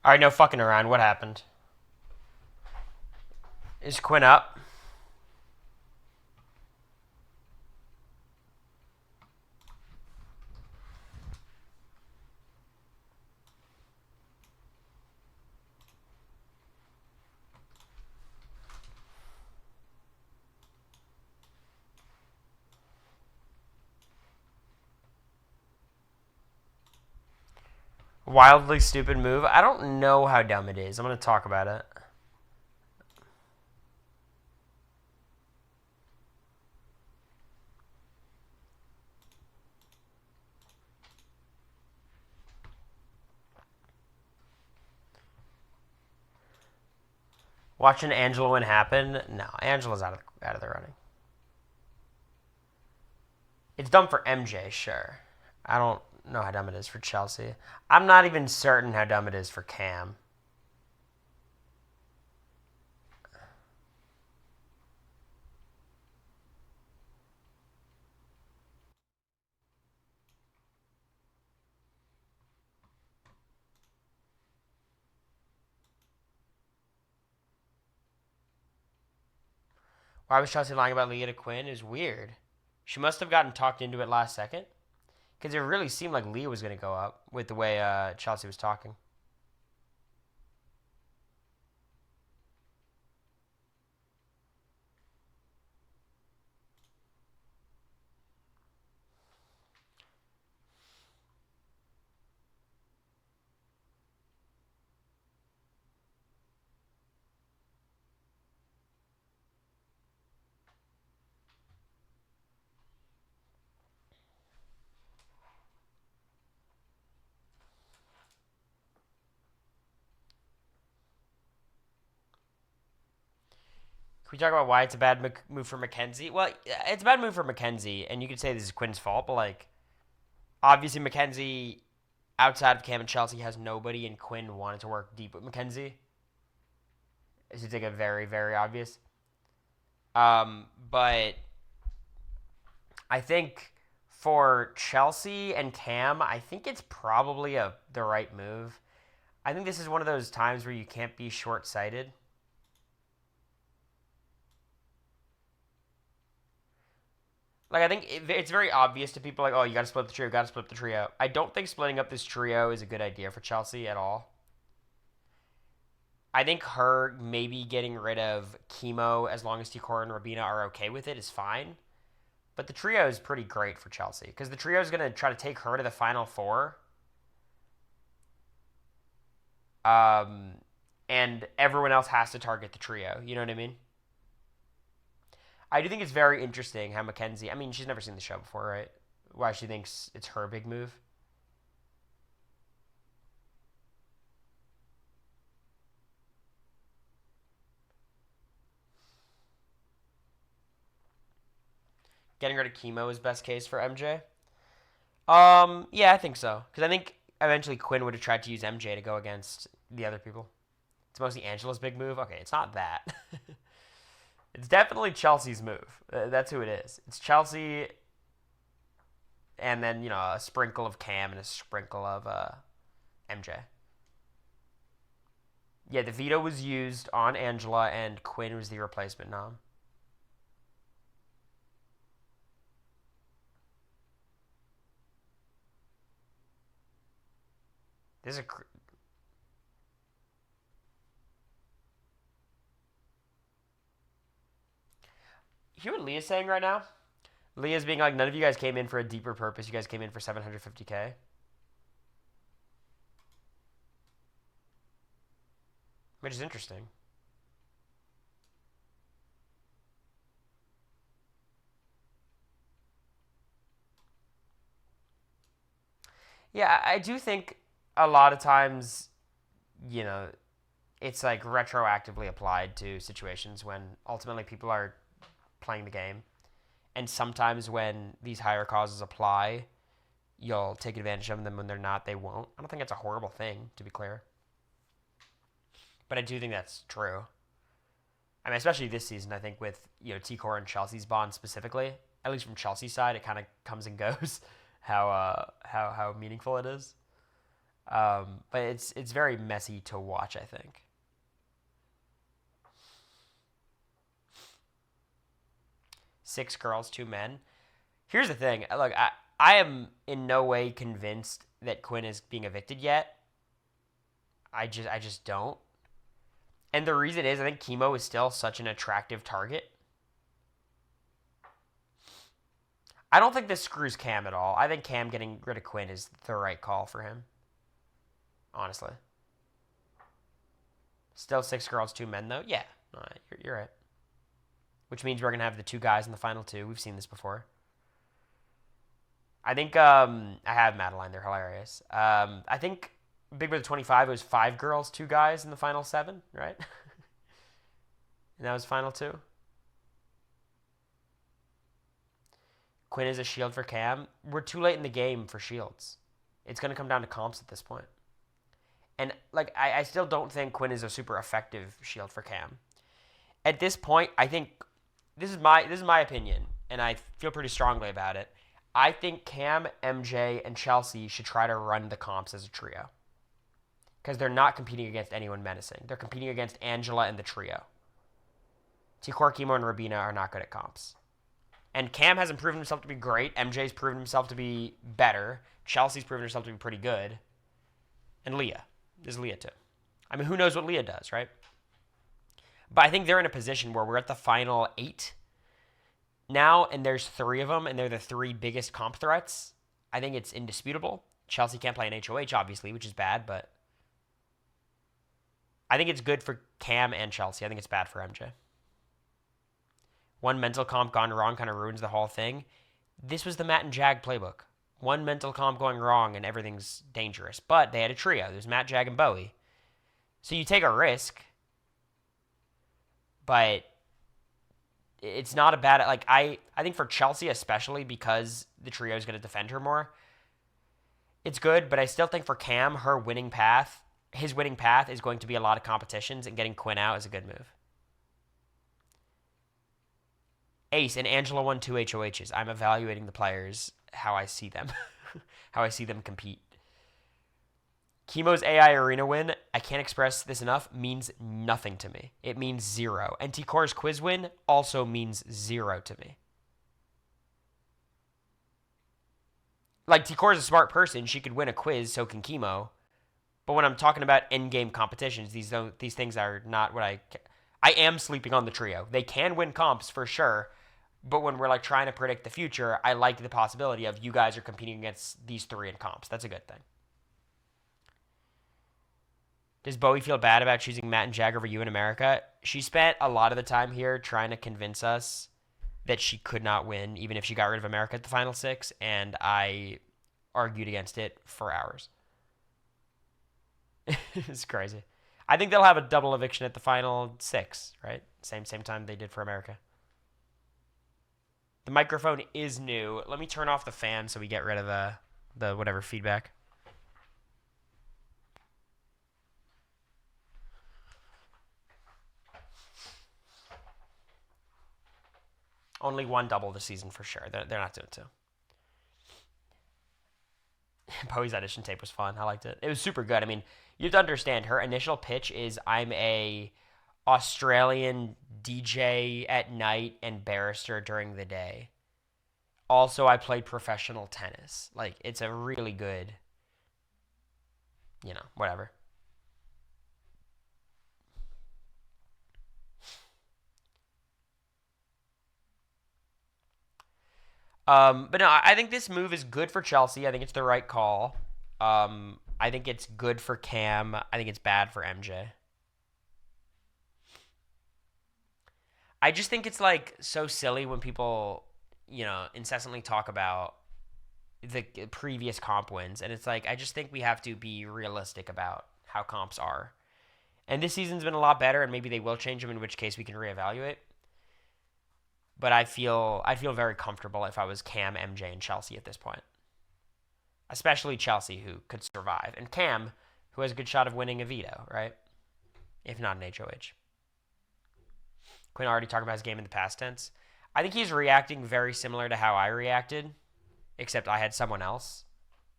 All right, no fucking around. What happened? Is Quinn up? Wildly stupid move. I don't know how dumb it is. I'm gonna talk about it. Watching Angela win happen. No, Angela's out of the running. It's dumb for MJ, sure. I don't know how dumb it is for Chelsea. I'm not even certain how dumb it is for Cam. Why was Chelsea lying about Leah to Quinn? Is weird. She must have gotten talked into it last second. Because it really seemed like Leah was going to go up with the way Chelsea was talking. Can we talk about why it's a bad move for Mackenzie? Well, it's a bad move for Mackenzie, and you could say this is Quinn's fault, but like, obviously Mackenzie, outside of Cam and Chelsea, has nobody, and Quinn wanted to work deep with Mackenzie. It seems like a very, very obvious. But I think for Chelsea and Cam, I think it's probably the right move. I think this is one of those times where you can't be short sighted. Like, I think it's very obvious to people, like, oh, you got to split the trio, got to split the trio. I don't think splitting up this trio is a good idea for Chelsea at all. I think her maybe getting rid of Chemo as long as Tikora and Rabina are okay with it is fine. But the trio is pretty great for Chelsea because the trio is going to try to take her to the final four. Um, and everyone else has to target the trio. You know what I mean? I do think it's very interesting how Mackenzie. I mean, she's never seen the show before, right? Why she thinks it's her big move. Getting rid of Chemo is best case for MJ. Yeah, I think so. Because I think eventually Quinn would have tried to use MJ to go against the other people. It's mostly Angela's big move. Okay, it's not that. It's definitely Chelsea's move. That's who it is. It's Chelsea, and then a sprinkle of Cam and a sprinkle of MJ. Yeah, the veto was used on Angela, and Quinn was the replacement nom. This is a. You hear what Leah's saying right now? Leah's being like, none of you guys came in for a deeper purpose. You guys came in for 750K, which is interesting. Yeah, I do think a lot of times, you know, it's like retroactively applied to situations when ultimately people are playing the game. And sometimes when these higher causes apply, you'll take advantage of them. When they're not, they won't. I don't think it's a horrible thing, to be clear. But I do think that's true. I mean, especially this season, I think with T-Core and Chelsea's bond specifically, at least from Chelsea's side, it kind of comes and goes how meaningful it is. But it's very messy to watch, I think. Six girls, two men. Here's the thing. Look, I am in no way convinced that Quinn is being evicted yet. I just don't. And the reason is I think Chemo is still such an attractive target. I don't think this screws Cam at all. I think Cam getting rid of Quinn is the right call for him. Honestly. Still six girls, two men, though? Yeah. No, you're right. Which means we're going to have the two guys in the final two. We've seen this before. I think I have Madeline. They're hilarious. I think Big Brother 25, it was five girls, two guys in the final seven, right? And that was final two. Quinn is a shield for Cam. We're too late in the game for shields. It's going to come down to comps at this point. And like I still don't think Quinn is a super effective shield for Cam. At this point, I think this is my opinion, and I feel pretty strongly about it. I think Cam, MJ, and Chelsea should try to run the comps as a trio. Because they're not competing against anyone menacing. They're competing against Angela and the trio. T-Core, Chemo, and Rabina are not good at comps. And Cam hasn't proven himself to be great. MJ's proven himself to be better. Chelsea's proven herself to be pretty good. And Leah. There's Leah too. I mean, who knows what Leah does, right? But I think they're in a position where we're at the final 8 now, and there's 3 of them, and they're the 3 biggest comp threats. I think it's indisputable. Chelsea can't play an HOH, obviously, which is bad, but I think it's good for Cam and Chelsea. I think it's bad for MJ. One mental comp gone wrong kind of ruins the whole thing. This was the Matt and Jag playbook. One mental comp going wrong and everything's dangerous. But they had a trio. There's Matt, Jag, and Bowie. So you take a risk, but it's not a bad... Like, I think for Chelsea especially, because the trio is going to defend her more, it's good, but I still think for Cam, his winning path is going to be a lot of competitions, and getting Quinn out is a good move. Ace and Angela won 2 HOHs. I'm evaluating the players how I see them. How I see them compete. Chemo's AI Arena win, I can't express this enough, means nothing to me. It means 0. And T-Core's quiz win also means 0 to me. Like, T-Core's a smart person. She could win a quiz, so can Chemo. But when I'm talking about end-game competitions, these things are not what I am sleeping on the trio. They can win comps for sure. But when we're like trying to predict the future, I like the possibility of you guys are competing against these 3 in comps. That's a good thing. Does Bowie feel bad about choosing Matt and Jag over you in America? She spent a lot of the time here trying to convince us that she could not win, even if she got rid of America at the final 6, and I argued against it for hours. It's crazy. I think they'll have a double eviction at the final 6, right? Same time they did for America. The microphone is new. Let me turn off the fan so we get rid of the whatever feedback. Only one double this season for sure. They're not doing 2. Bowie's audition tape was fun. I liked it. It was super good. I mean, you have to understand, her initial pitch is I'm a Australian DJ at night and barrister during the day. Also, I played professional tennis. Like, it's a really good, whatever. But no, I think this move is good for Chelsea. I think it's the right call. I think it's good for Cam. I think it's bad for MJ. I just think it's like so silly when people, incessantly talk about the previous comp wins. And it's like, I just think we have to be realistic about how comps are. And this season's been a lot better, and maybe they will change them, in which case we can reevaluate. But I feel very comfortable if I was Cam, MJ, and Chelsea at this point. Especially Chelsea, who could survive. And Cam, who has a good shot of winning a veto, right? If not an HOH. Quinn already talked about his game in the past tense. I think he's reacting very similar to how I reacted, except I had someone else.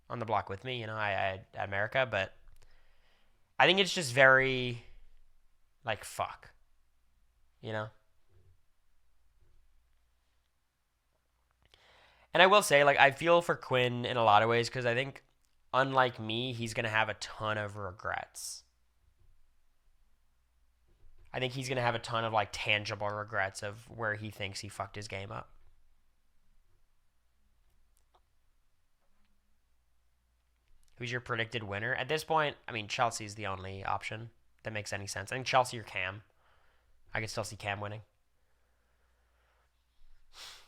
on the block with me. I had America, but I think it's just very like fuck, you know. And I will say, like, I feel for Quinn in a lot of ways because I think, unlike me, he's gonna have a ton of regrets. I think he's gonna have a ton of like tangible regrets of where he thinks he fucked his game up. Who's your predicted winner? At this point, I mean, Chelsea's the only option that makes any sense. I think Chelsea or Cam. I could still see Cam winning.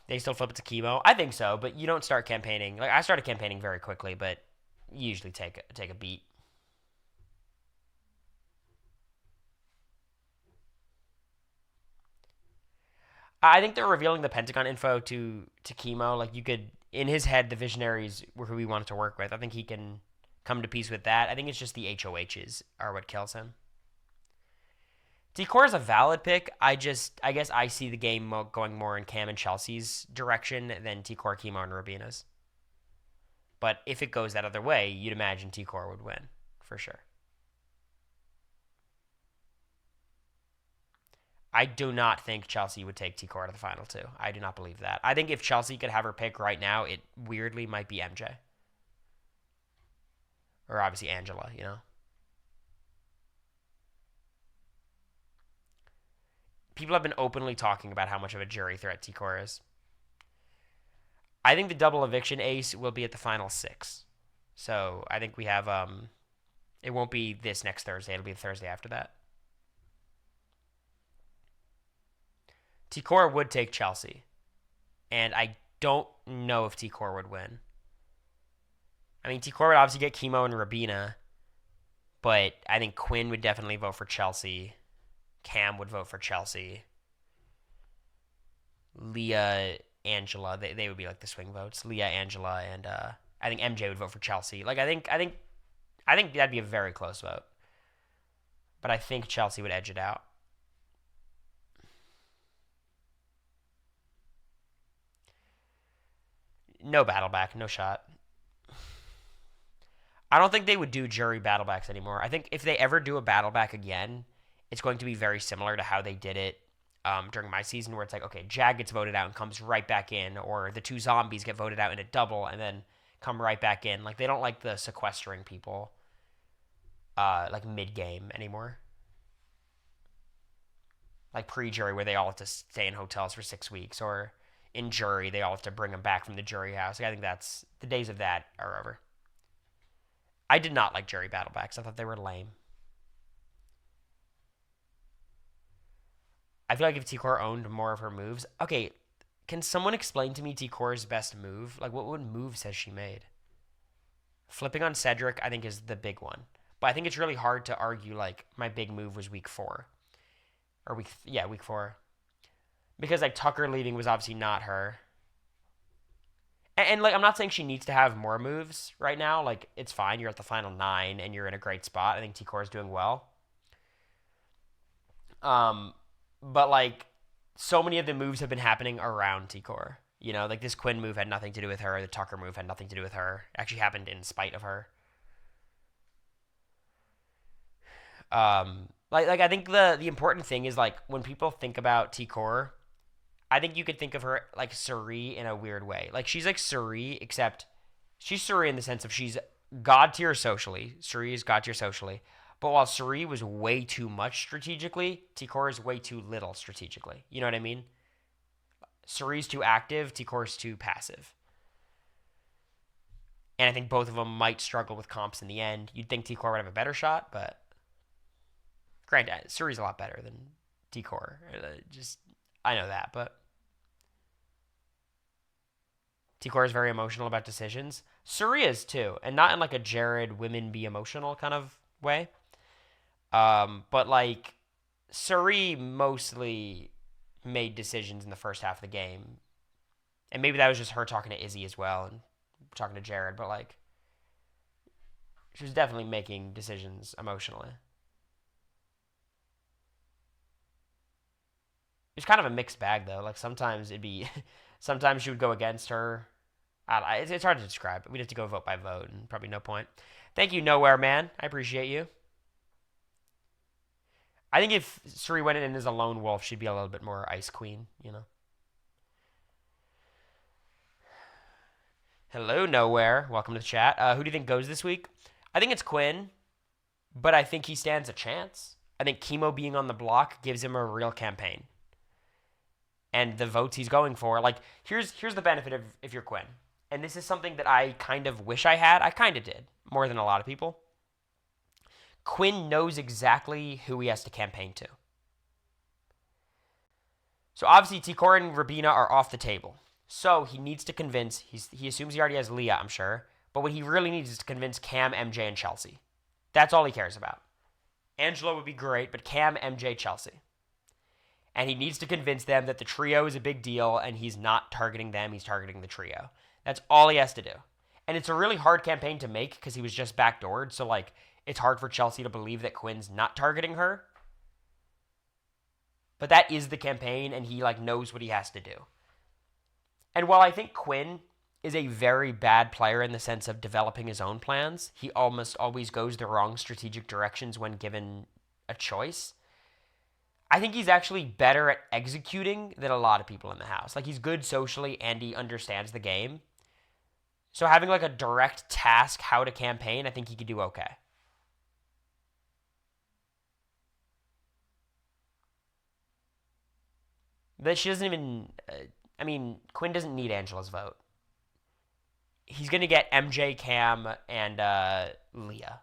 They still flip it to chemo. I think so, but you don't start campaigning. Like I started campaigning very quickly, but you usually take a beat. I think they're revealing the Pentagon info to chemo. Like you could, in his head, the visionaries were who he wanted to work with. I think he can come to peace with that. I think it's just the HOHs are what kills him. Decor is a valid pick. I guess I see the game going more in Cam and Chelsea's direction than Decor, Chemo, and Rubina's. But if it goes that other way, you'd imagine Decor would win for sure. I do not think Chelsea would take Decor to the final two. I do not believe that. I think if Chelsea could have her pick right now, it weirdly might be MJ or obviously Angela. People have been openly talking about how much of a jury threat Decor is. I think the double eviction ace will be at the final six. So I think we have it won't be this next Thursday, it'll be the Thursday after that. T-Core would take Chelsea. And I don't know if T-Core would win. I mean, T-Core would obviously get Chemo and Rabina, but I think Quinn would definitely vote for Chelsea. Cam would vote for Chelsea. Leah, Angela, they would be like the swing votes. Leah, Angela, and I think MJ would vote for Chelsea. Like I think that'd be a very close vote. But I think Chelsea would edge it out. No battle back, no shot. I don't think they would do jury battle backs anymore. I think if they ever do a battle back again, it's going to be very similar to how they did it during my season, where it's like, okay, Jag gets voted out and comes right back in, or the two zombies get voted out in a double and then come right back in. Like, they don't like the sequestering people like mid-game anymore. Like pre-jury, where they all have to stay in hotels for 6 weeks, or in jury, they all have to bring them back from the jury house. Like, I think that's the days of that are over. I did not like jury battle backs. I thought they were lame. I feel like if T-Core owned more of her moves... Okay, can someone explain to me T-Core's best move? Like, what moves has she made? Flipping on Cedric, I think, is the big one. But I think it's really hard to argue, like, my big move was week 4. Or week 4. Because, like, Tucker leaving was obviously not her. And, like, I'm not saying she needs to have more moves right now. Like, it's fine. You're at the final 9, and you're in a great spot. I think T-Core is doing well. But, like, so many of the moves have been happening around T-Core. Like, this Quinn move had nothing to do with her. The Tucker move had nothing to do with her. It actually happened in spite of her. Like I think the important thing is, like, when people think about T-Core, I think you could think of her like Suri in a weird way. Like, she's like Suri, except she's Suri in the sense of she's god tier socially. Suri is god tier socially. But while Suri was way too much strategically, T-Core is way too little strategically. You know what I mean? Suri's too active, T-Core's too passive. And I think both of them might struggle with comps in the end. You'd think T-Core would have a better shot, but granted, Suri's a lot better than T-Core. I know that, but T-Core is very emotional about decisions. Suri is too, and not in like a Jared women be emotional kind of way. But like Suri mostly made decisions in the first half of the game, and maybe that was just her talking to Izzy as well and talking to Jared. But like, she was definitely making decisions emotionally. It's kind of a mixed bag though. Like sometimes sometimes she would go against her It's hard to describe. We'd have to go vote by vote, and probably no point. Thank you, Nowhere Man. I appreciate you. I think if Suri went in as a lone wolf, she'd be a little bit more Ice Queen, you know? Hello, Nowhere. Welcome to the chat. Who do you think goes this week? I think it's Quinn, but I think he stands a chance. I think Chemo being on the block gives him a real campaign. And the votes he's going for, like, here's the benefit of if you're Quinn. And this is something that I kind of wish I had. I kind of did, more than a lot of people. Quinn knows exactly who he has to campaign to. So obviously T. Cory and Rabina are off the table. So he needs to convince, he assumes he already has Leah, I'm sure. But what he really needs is to convince Cam, MJ, and Chelsea. That's all he cares about. Angela would be great, but Cam, MJ, Chelsea. And he needs to convince them that the trio is a big deal and he's not targeting them, he's targeting the trio. That's all he has to do. And it's a really hard campaign to make because he was just backdoored. So, like, it's hard for Chelsea to believe that Quinn's not targeting her. But that is the campaign and he, like, knows what he has to do. And while I think Quinn is a very bad player in the sense of developing his own plans, he almost always goes the wrong strategic directions when given a choice. I think he's actually better at executing than a lot of people in the house. Like, he's good socially and he understands the game. So having, like, a direct task how to campaign, I think he could do okay. But she doesn't even... Quinn doesn't need Angela's vote. He's going to get MJ, Cam, and Leah.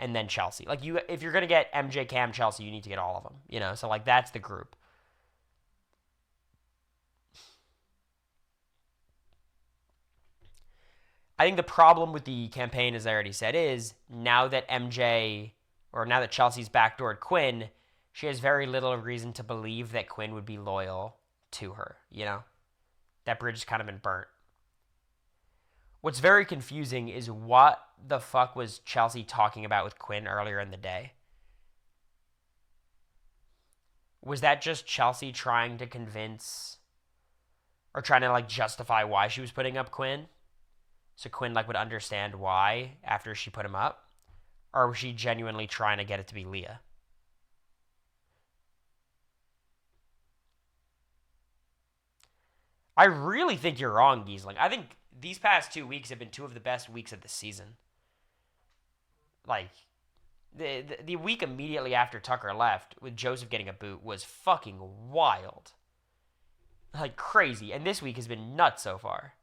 And then Chelsea. Like, if you're going to get MJ, Cam, Chelsea, you need to get all of them. You know, so, like, that's the group. I think the problem with the campaign, as I already said, is now that Chelsea's backdoored Quinn, she has very little reason to believe that Quinn would be loyal to her, you know? That bridge has kind of been burnt. What's very confusing is what the fuck was Chelsea talking about with Quinn earlier in the day? Was that just Chelsea trying to convince or trying to, like, justify why she was putting up Quinn? So Quinn, like, would understand why after she put him up? Or was she genuinely trying to get it to be Leah? I really think you're wrong, Giesling. I think these past 2 weeks have been two of the best weeks of the season. Like, the week immediately after Tucker left, with Joseph getting a boot, was fucking wild. Like, crazy. And this week has been nuts so far.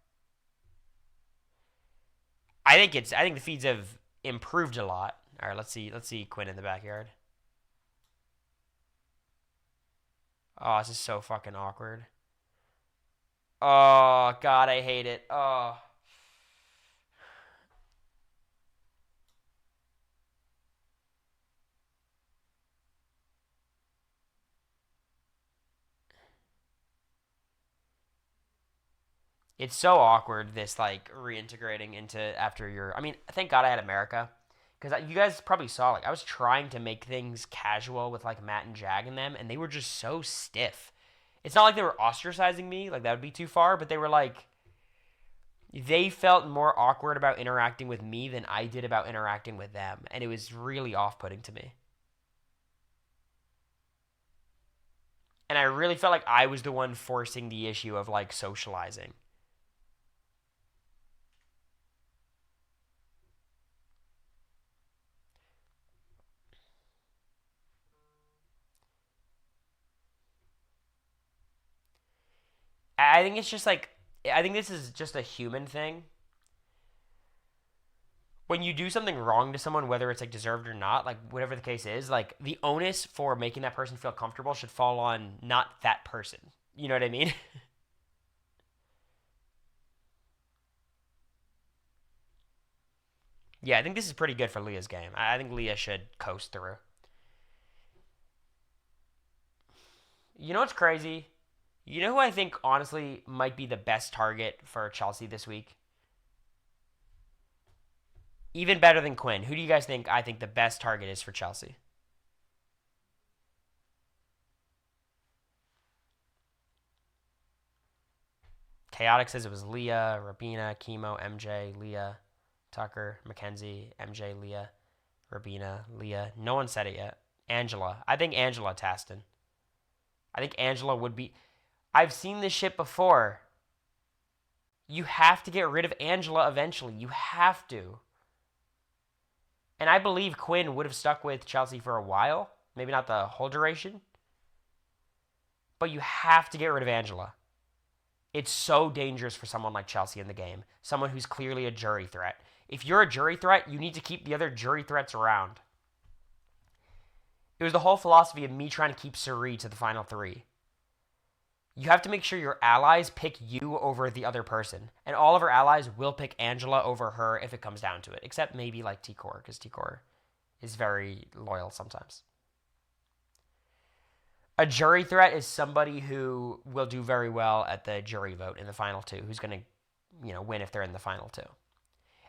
I think the feeds have improved a lot. All right, let's see Quinn in the backyard. Oh, this is so fucking awkward. Oh, God, I hate it. Oh. It's so awkward, this, like, reintegrating into after your... I mean, thank God I had America. Because you guys probably saw, like, I was trying to make things casual with, like, Matt and Jag and them, and they were just so stiff. It's not like they were ostracizing me, like, that would be too far, but they were, like... They felt more awkward about interacting with me than I did about interacting with them, and it was really off-putting to me. And I really felt like I was the one forcing the issue of, like, socializing. I think it's just like, I think this is just a human thing. When you do something wrong to someone, whether it's, like, deserved or not, like, whatever the case is, like, the onus for making that person feel comfortable should fall on not that person. You know what I mean? Yeah, I think this is pretty good for Leah's game. I think Leah should coast through. You know what's crazy? You know who I think, honestly, might be the best target for Chelsea this week? Even better than Quinn. Who do you guys think I think the best target is for Chelsea? Chaotic says it was Leah, Rabina, Chemo, MJ, Leah, Tucker, Mackenzie, MJ, Leah, Rabina, Leah. No one said it yet. Angela. I think Angela Taston. I think Angela would be. I've seen this shit before. You have to get rid of Angela eventually. You have to. And I believe Quinn would have stuck with Chelsea for a while. Maybe not the whole duration. But you have to get rid of Angela. It's so dangerous for someone like Chelsea in the game. Someone who's clearly a jury threat. If you're a jury threat, you need to keep the other jury threats around. It was the whole philosophy of me trying to keep Suri to the final three. You have to make sure your allies pick you over the other person. And all of her allies will pick Angela over her if it comes down to it. Except maybe like T-Core, because T-Core is very loyal sometimes. A jury threat is somebody who will do very well at the jury vote in the final two. Who's going to, win if they're in the final two.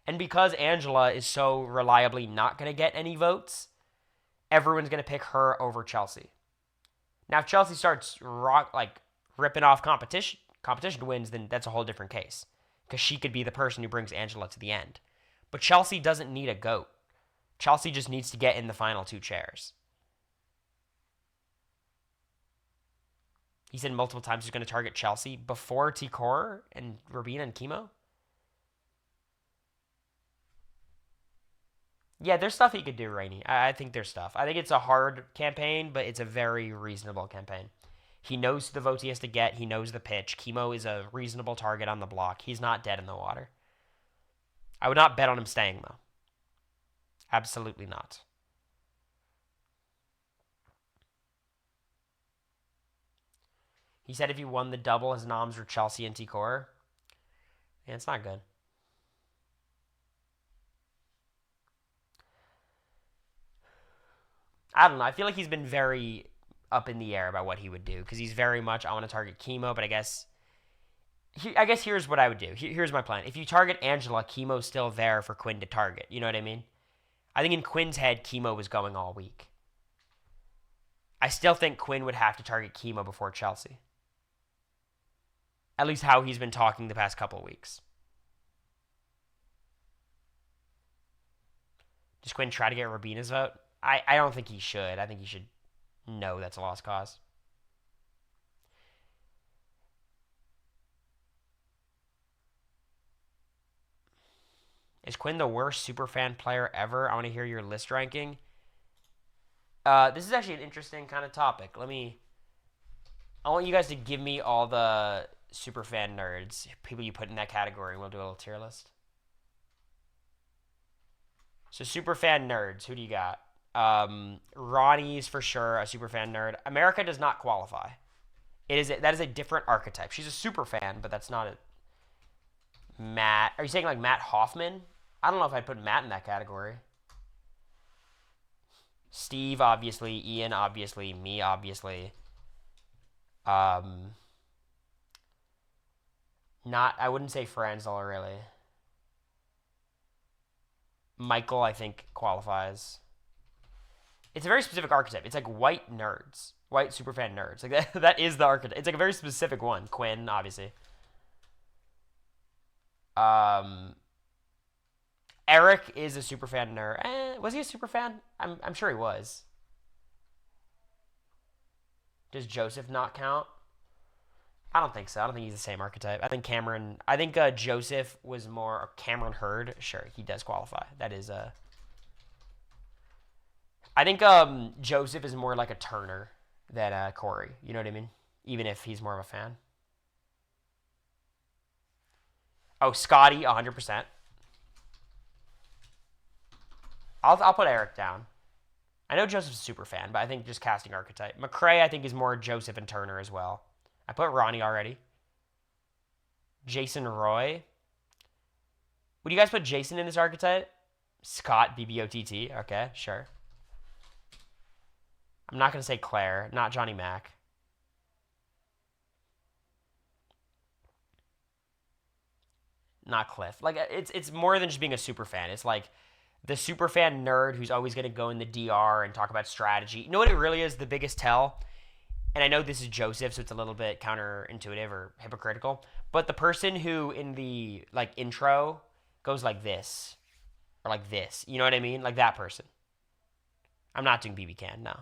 And because Angela is so reliably not going to get any votes, everyone's going to pick her over Chelsea. Now, if Chelsea starts ripping off competition wins, then that's a whole different case. Because she could be the person who brings Angela to the end. But Chelsea doesn't need a GOAT. Chelsea just needs to get in the final two chairs. He said multiple times he's going to target Chelsea before T-Core and Rabina and Chemo. Yeah, there's stuff he could do, Rainey. I think there's stuff. I think it's a hard campaign, but it's a very reasonable campaign. He knows the votes he has to get. He knows the pitch. Chemo is a reasonable target on the block. He's not dead in the water. I would not bet on him staying, though. Absolutely not. He said if he won the double, his noms were Chelsea and T-Core. Yeah, it's not good. I don't know. I feel like he's been very up in the air about what he would do because he's very much, I want to target Chemo, but I guess here's what I would do. Here's my plan. If you target Angela, Chemo's still there for Quinn to target. You know what I mean? I think in Quinn's head, Chemo was going all week. I still think Quinn would have to target Chemo before Chelsea. At least how he's been talking the past couple of weeks. Does Quinn try to get Rabina's vote? I don't think he should. I think he should know that's a lost cause. Is Quinn the worst superfan player ever? I want to hear your list ranking. This is actually an interesting kind of topic. I want you guys to give me all the superfan nerds, people you put in that category. We'll do a little tier list. So superfan nerds, who do you got? Ronnie's for sure a superfan nerd. America does not qualify. That is a different archetype. She's a superfan, but that's not a Matt. Are you saying like Matt Hoffman? I don't know if I'd put Matt in that category. Steve, obviously. Ian, obviously. Me, obviously. I wouldn't say Franzel, really. Michael, I think, qualifies. It's a very specific archetype. It's like white nerds. White superfan nerds. Like that is the archetype. It's like a very specific one. Quinn, obviously. Eric is a superfan nerd. Was he a superfan? I'm sure he was. Does Joseph not count? I don't think so. I don't think he's the same archetype. I think Joseph was more Cameron Hurd. Sure, he does qualify. That is I think Joseph is more like a Turner than Cory. You know what I mean? Even if he's more of a fan. Oh, Scotty, 100%. I'll put Eric down. I know Joseph's a super fan, but I think just casting archetype. McCray, I think, is more Joseph and Turner as well. I put Ronnie already. Jason Roy. Would you guys put Jason in this archetype? Scott, BBOTT. Okay, sure. I'm not going to say Claire, not Johnny Mac. Not Cliff. Like, it's more than just being a super fan. It's like the super fan nerd who's always going to go in the DR and talk about strategy. You know what it really is? The biggest tell and I know this is Joseph, so it's a little bit counterintuitive or hypocritical, but the person who in the like intro goes like this or like this, you know what I mean? Like that person. I'm not doing BB Can, no.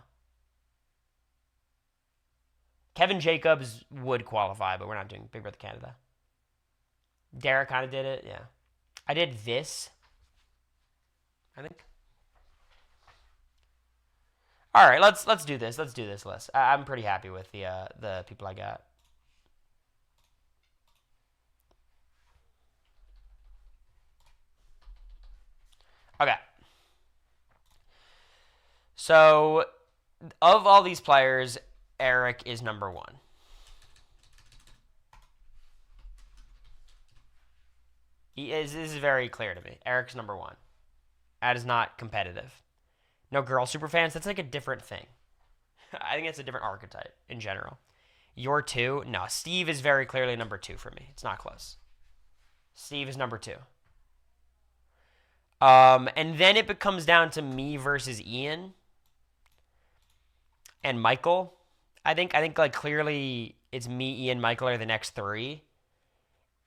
Kevin Jacobs would qualify, but we're not doing Big Brother Canada. Derek kind of did it, yeah. I did this, I think. All right, let's do this. Let's do this list. I'm pretty happy with the people I got. Okay. So, of all these players, Eric is number one. This is very clear to me. Eric's number one. That is not competitive. No girl superfans, that's like a different thing. I think it's a different archetype in general. You're two? No, Steve is very clearly number two for me. It's not close. Steve is number two. And then it becomes down to me versus Ian and Michael. I think like clearly it's me, Ian, Michael are the next three.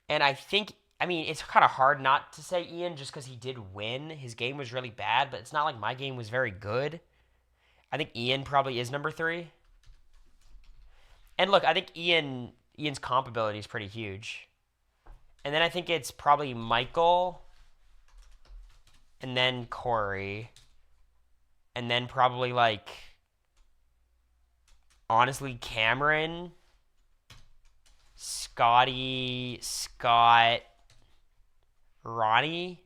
And I mean, it's kind of hard not to say Ian just because he did win. His game was really bad, but it's not like my game was very good. I think Ian probably is number three. And look, I think Ian's comp ability is pretty huge. And then I think it's probably Michael, and then Cory, and then probably like, honestly, Cameron, Scotty, Scott, Ronnie.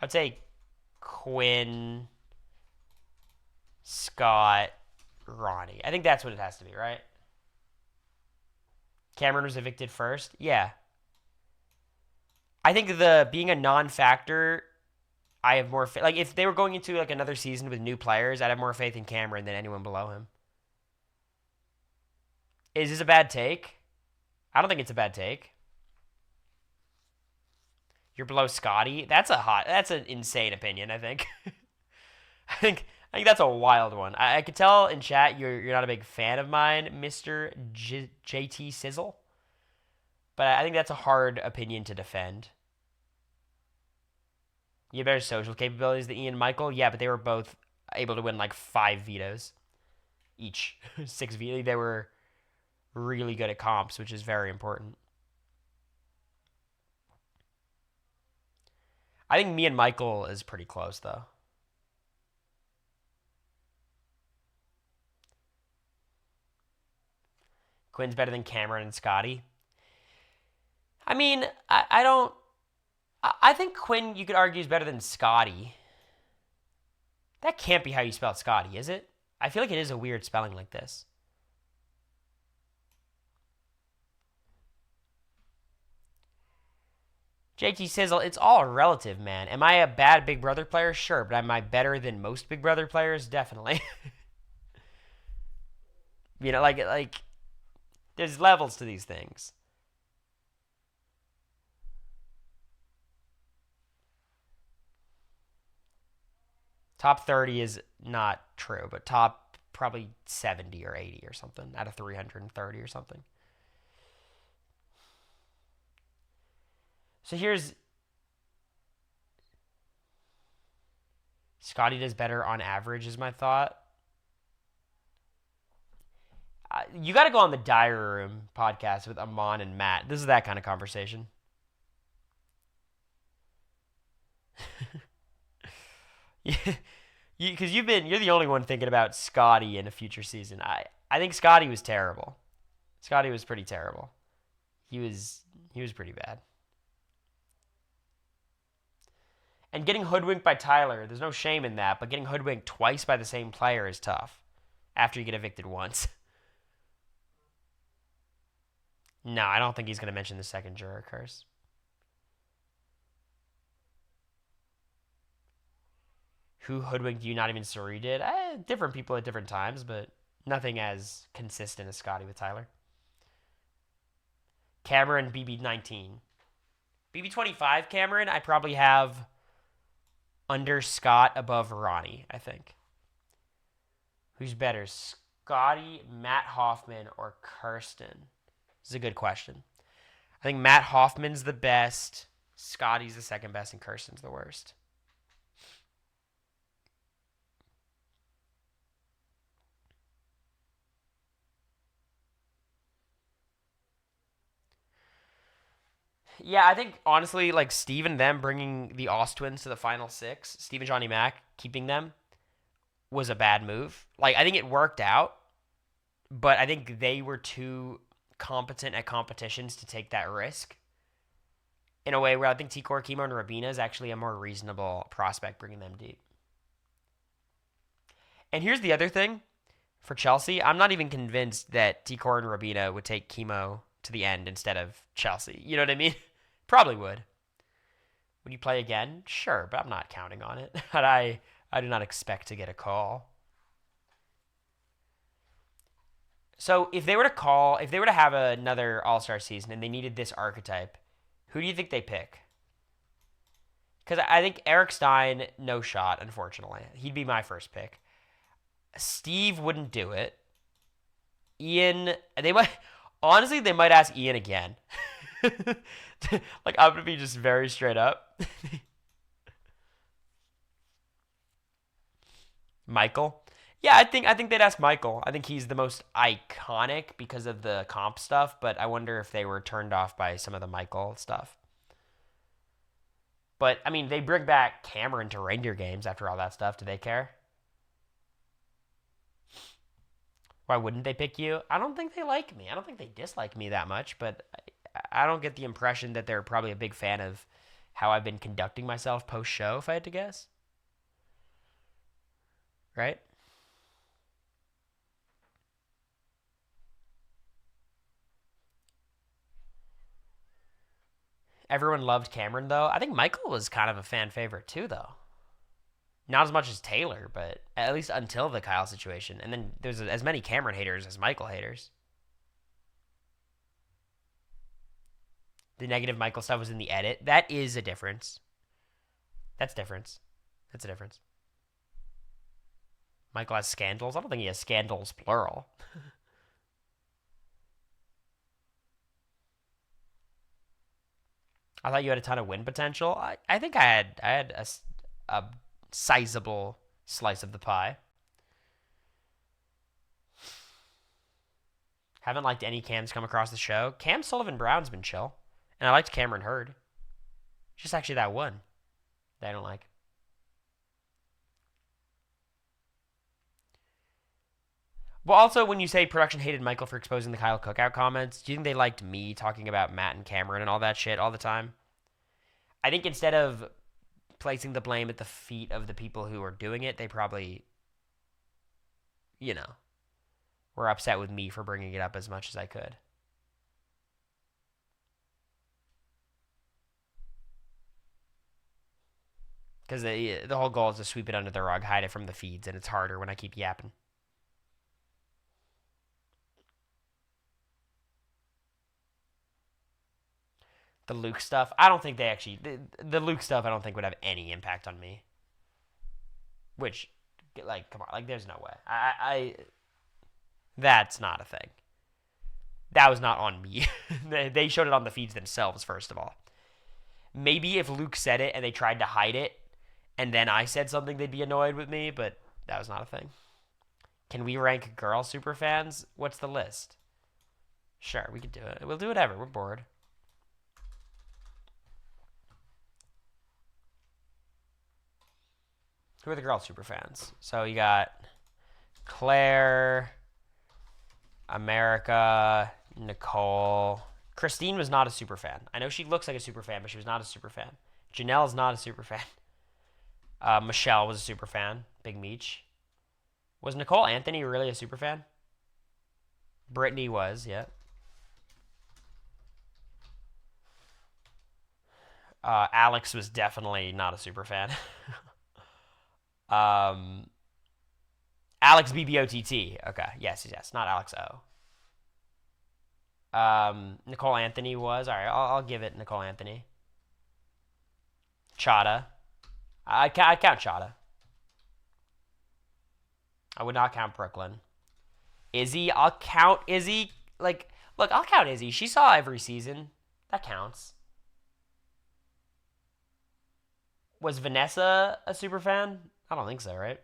I'd say Quinn, Scott, Ronnie. I think that's what it has to be, right? Cameron was evicted first? Yeah. I think being a non-factor, I have more faith. Like, if they were going into like another season with new players, I'd have more faith in Cameron than anyone below him. Is this a bad take? I don't think it's a bad take. You're below Scotty? That's an insane opinion, I think. I think that's a wild one. I could tell in chat you're not a big fan of mine, Mr. JT Sizzle. But I think that's a hard opinion to defend. You have better social capabilities than Ian and Michael? Yeah, but they were both able to win like 5 vetoes each. 6 vetoes. They were really good at comps, which is very important. I think me and Michael is pretty close, though. Quinn's better than Cameron and Scotty. I mean, I don't... I think Quinn, you could argue, is better than Scotty. That can't be how you spell Scotty, is it? I feel like it is a weird spelling like this. JT Sizzle, it's all relative, man. Am I a bad Big Brother player? Sure, but am I better than most Big Brother players? Definitely. You know, like there's levels to these things. Top 30 is not true, but top probably 70 or 80 or something out of 330 or something. So here's... Scotty does better on average is my thought. You got to go on the Diary Room podcast with Amon and Matt. This is that kind of conversation. Because you're the only one thinking about Scotty in a future season. I think Scotty was terrible. Scotty was pretty terrible. He was pretty bad. And getting hoodwinked by Tyler, there's no shame in that, but getting hoodwinked twice by the same player is tough after you get evicted once. No, I don't think he's going to mention the second juror curse. Who hoodwinked you? Not even Suri did. Different people at different times, but nothing as consistent as Scotty with Tyler. Cameron, BB19. BB25, Cameron, I probably have under Scott, above Ronnie, I think. Who's better, Scotty, Matt Hoffman, or Kirsten? This is a good question. I think Matt Hoffman's the best, Scotty's the second best, and Kirsten's the worst. Yeah, I think honestly, like Steve and them bringing the Oz twins to the final six, Steve and Johnny Mac keeping them was a bad move. Like I think it worked out, but I think they were too competent at competitions to take that risk. In a way where I think T-Core, Chemo, and Rabina is actually a more reasonable prospect bringing them deep. And here's the other thing for Chelsea. I'm not even convinced that T-Core and Rabina would take Chemo to the end instead of Chelsea. You know what I mean? Probably would. Would you play again? Sure, but I'm not counting on it. And I do not expect to get a call. So if they were to have another All-Star season and they needed this archetype, who do you think they pick? Because I think Eric Stein, no shot, unfortunately. He'd be my first pick. Steve wouldn't do it. Ian, they might ask Ian again. Like I'm gonna be just very straight up. Michael. Yeah, I think they'd ask Michael. I think he's the most iconic because of the comp stuff, but I wonder if they were turned off by some of the Michael stuff. But I mean, they bring back Cameron to reindeer games after all that stuff. Do they care? Why wouldn't they pick you? I don't think they like me. I don't think they dislike me that much, but I don't get the impression that they're probably a big fan of how I've been conducting myself post show, if I had to guess. Right? Everyone loved Cameron, though. I think Michael was kind of a fan favorite, too, though. Not as much as Taylor, but at least until the Kyle situation. And then there's as many Cameron haters as Michael haters. The negative Michael stuff was in the edit. That is a difference. That's difference. That's a difference. Michael has scandals. I don't think he has scandals, plural. I thought you had a ton of win potential. I think I had a sizable slice of the pie. Haven't liked any Cams come across the show. Cam Sullivan Brown's been chill. And I liked Cameron Hurd. Just actually that one that I don't like. Well, also, when you say production hated Michael for exposing the Kyle Cookout comments, do you think they liked me talking about Matt and Cameron and all that shit all the time? I think instead of placing the blame at the feet of the people who are doing it, they probably, you know, were upset with me for bringing it up as much as I could. Because the whole goal is to sweep it under the rug, hide it from the feeds, and it's harder when I keep yapping. The Luke stuff, I don't think they actually... The Luke stuff, I don't think would have any impact on me. Which, like, come on. Like, there's no way. That's not a thing. That was not on me. They showed it on the feeds themselves, first of all. Maybe if Luke said it and they tried to hide it, and then I said something, they'd be annoyed with me, but that was not a thing. Can we rank girl superfans? What's the list? Sure, we could do it. We'll do whatever. We're bored. Who are the girl superfans? So you got Claire, America, Nicole. Christine was not a superfan. I know she looks like a superfan, but she was not a superfan. Janelle's not a superfan. Michelle was a superfan. Big Meech. Was Nicole Anthony really a superfan? Brittany was, yeah. Alex was definitely not a superfan. Alex BBOTT. Okay, yes, not Alex O. Nicole Anthony was. All right, I'll give it Nicole Anthony. Chada. I count Chada. I would not count Brooklyn. Izzy, I'll count Izzy. Like, look, I'll count Izzy. She saw every season. That counts. Was Vanessa a super fan? I don't think so, right?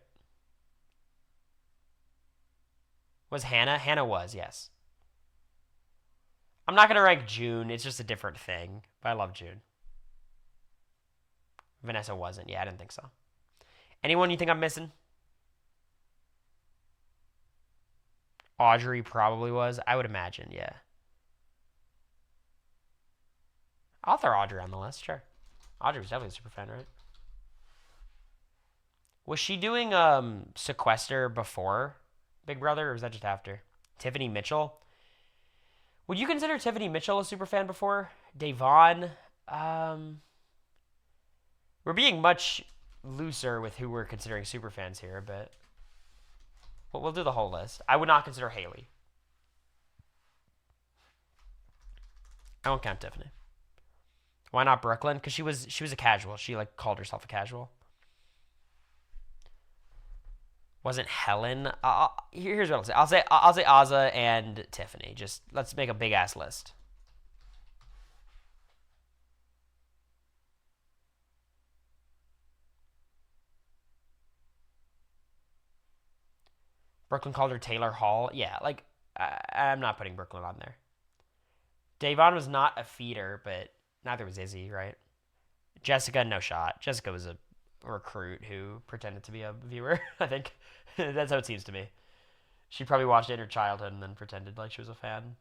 Was Hannah? Hannah was, yes. I'm not going to rank June. It's just a different thing. But I love June. Vanessa wasn't. Yeah, I didn't think so. Anyone you think I'm missing? Audrey probably was. I would imagine, yeah. I'll throw Audrey on the list, sure. Audrey was definitely a super fan, right? Was she doing Sequester before Big Brother, or was that just after? Tiffany Mitchell? Would you consider Tiffany Mitchell a super fan before? Davon? We're being much looser with who we're considering super fans here, but we'll do the whole list. I would not consider Haley. I won't count Tiffany. Why not Brooklyn? Because she was a casual. She like called herself a casual. Wasn't Helen? Here's what I'll say. I'll say Azza and Tiffany. Just let's make a big ass list. Brooklyn called her Taylor Hall. Yeah, like I'm not putting Brooklyn on there. Davon was not a feeder, but neither was Izzy, right? Jessica, no shot. Jessica was a recruit who pretended to be a viewer. I think that's how it seems to me. She probably watched it in her childhood and then pretended like she was a fan.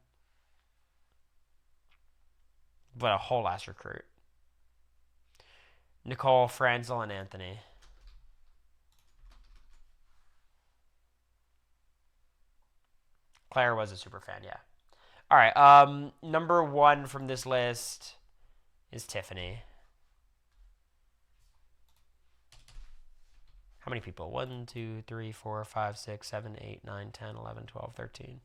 But a whole ass recruit. Nicole, Franzel, and Anthony. Claire was a super fan, yeah. All right. Number one from this list is Tiffany. How many people? 1, 2, 3, 4, 5, 6, 7, 8, 9, 10, 11, 12, 13.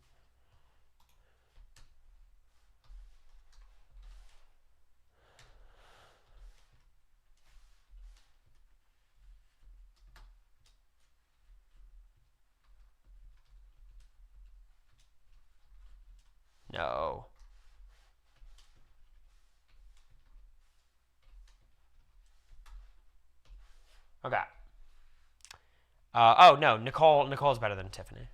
No. Okay. Oh no, Nicole's better than Tiffany.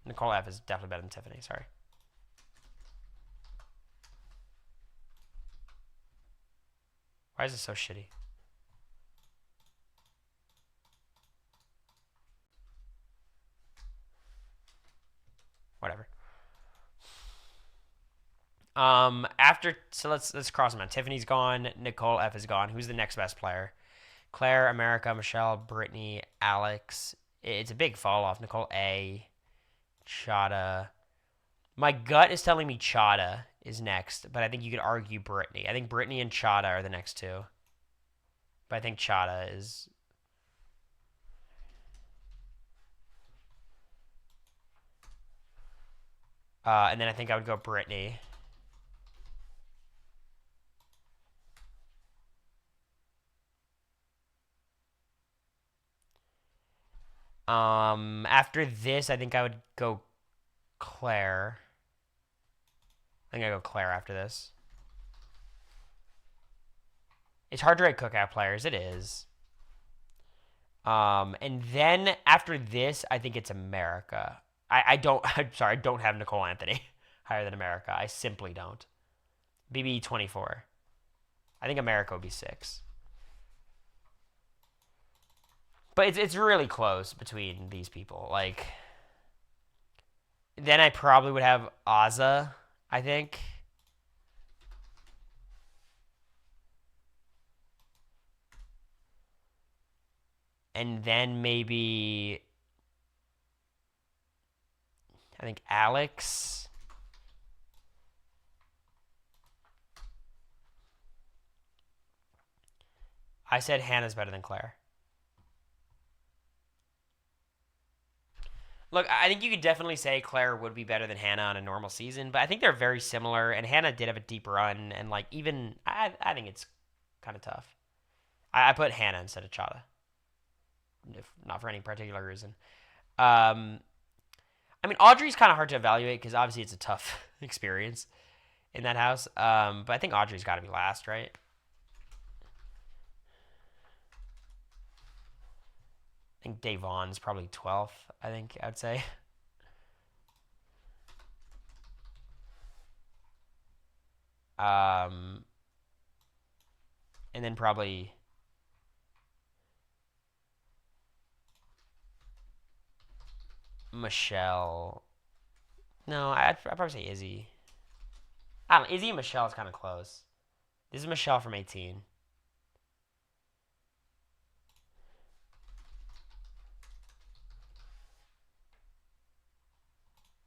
Nicole F is definitely better than Tiffany. Sorry. Why is it so shitty? Whatever. Let's cross them out. Tiffany's gone. Nicole F is gone. Who's the next best player? Claire, America, Michelle, Brittany, Alex. It's a big fall off. Nicole A, Chada. My gut is telling me Chada is next, but I think you could argue Brittany. I think Brittany and Chada are the next two. But I think Chada is. And then I think I would go Brittany. After this, I think I would go Claire. I think I go Claire after this. It's hard to rate cookout players. It is. And then after this, I think it's America. I'm sorry, I don't have Nicole Anthony higher than America. I simply don't. BB 24. I think America would be 6. But it's really close between these people. Like, then I probably would have Azza, I think. And then maybe I think Alex. I said Hannah's better than Claire. Look, I think you could definitely say Claire would be better than Hannah on a normal season, but I think they're very similar, and Hannah did have a deep run, and like even I think it's kind of tough. I put Hannah instead of Chada, if not for any particular reason. Um, I mean, Audrey's kind of hard to evaluate because obviously it's a tough experience in that house. But I think Audrey's got to be last, right? I think Davon's probably 12th, I think I'd say. Um, and then probably Michelle. No, I'd probably say Izzy. I don't know. Izzy and Michelle is kind of close. This is Michelle from 18.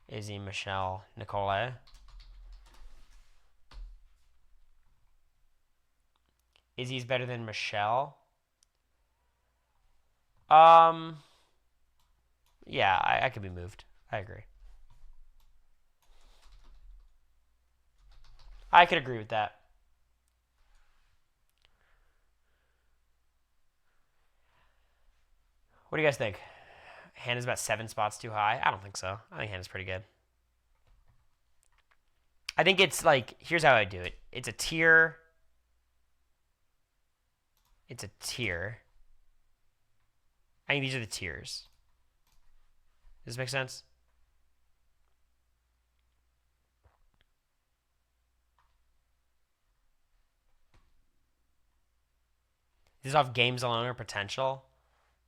Izzy, Michelle, Nicole. Izzy's better than Michelle. Um, yeah, I could be moved. I agree. I could agree with that. What do you guys think? Hannah's about 7 spots too high? I don't think so. I think Hannah's pretty good. I think it's like, here's how I do it. It's a tier. It's a tier. I think these are the tiers. Does this make sense? This is off games alone or potential.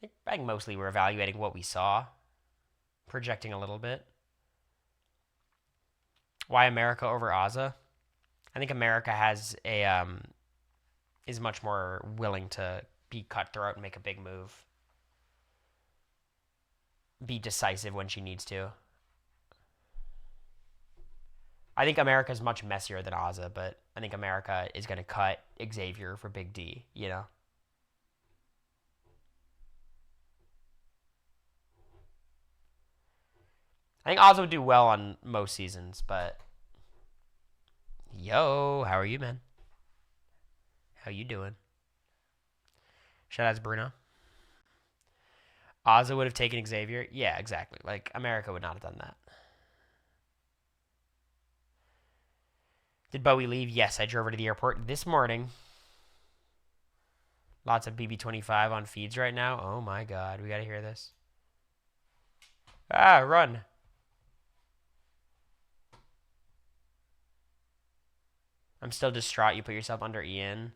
I think mostly we're evaluating what we saw, projecting a little bit. Why America over Azza? I think America has a is much more willing to be cutthroat and make a big move, be decisive when she needs to. I think America is much messier than Azza, but I think America is going to cut Xavier for Big D. You know. I think Azza would do well on most seasons, but yo, how are you, man? How you doing? Shout out to Bruno. Azza would have taken Xavier. Yeah, exactly. Like America would not have done that. Did Bowie leave? Yes, I drove her to the airport this morning. Lots of BB25 on feeds right now. Oh my god, we gotta hear this. Ah, run. I'm still distraught you put yourself under Ian.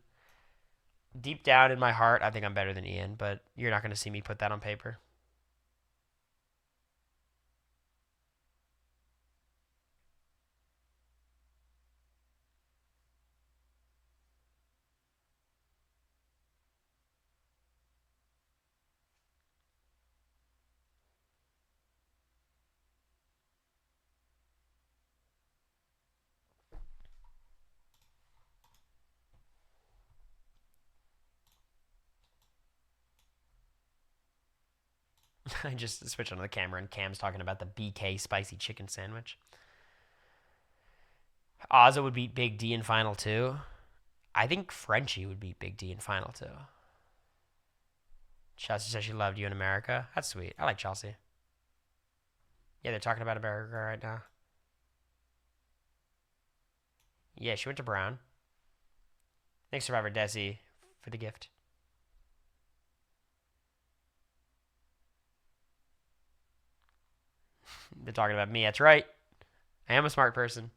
Deep down in my heart, I think I'm better than Ian, but you're not gonna see me put that on paper. I just switched on the camera and Cam's talking about the BK spicy chicken sandwich. Ozza would beat Big D in final two. I think Frenchie would beat Big D in final two. Chelsea says she loved you in America. That's sweet. I like Chelsea. Yeah, they're talking about America right now. Yeah, she went to Brown. Thanks, Survivor Desi, for the gift. They're talking about me. That's right. I am a smart person.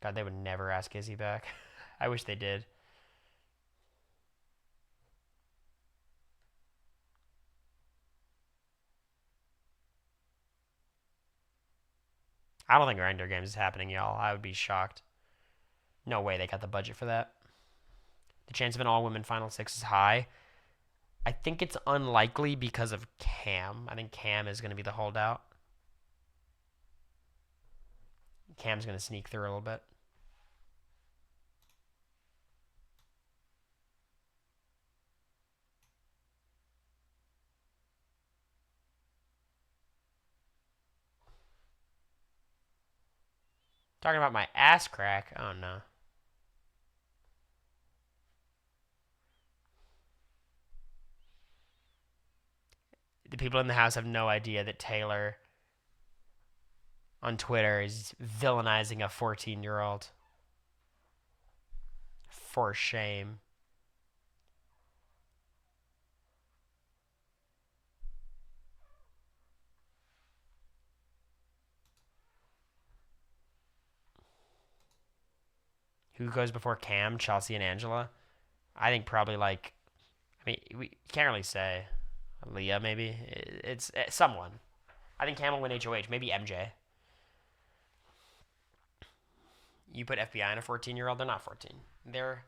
God, they would never ask Izzy back. I wish they did. I don't think Grinder Games is happening, y'all. I would be shocked. No way they got the budget for that. The chance of an all-women Final Six is high. I think it's unlikely because of Cam. I think Cam is going to be the holdout. Cam's going to sneak through a little bit. Talking about my ass crack. Oh, no. the people in the house have no idea that Taylor on Twitter is villainizing a 14-year-old. For shame. Who goes before Cam, Chelsea, and Angela? I think probably like, I mean, we can't really say. Leah, maybe? It's someone. I think Cam will win HOH. Maybe MJ. You put FBI in a 14-year-old, they're not 14. They're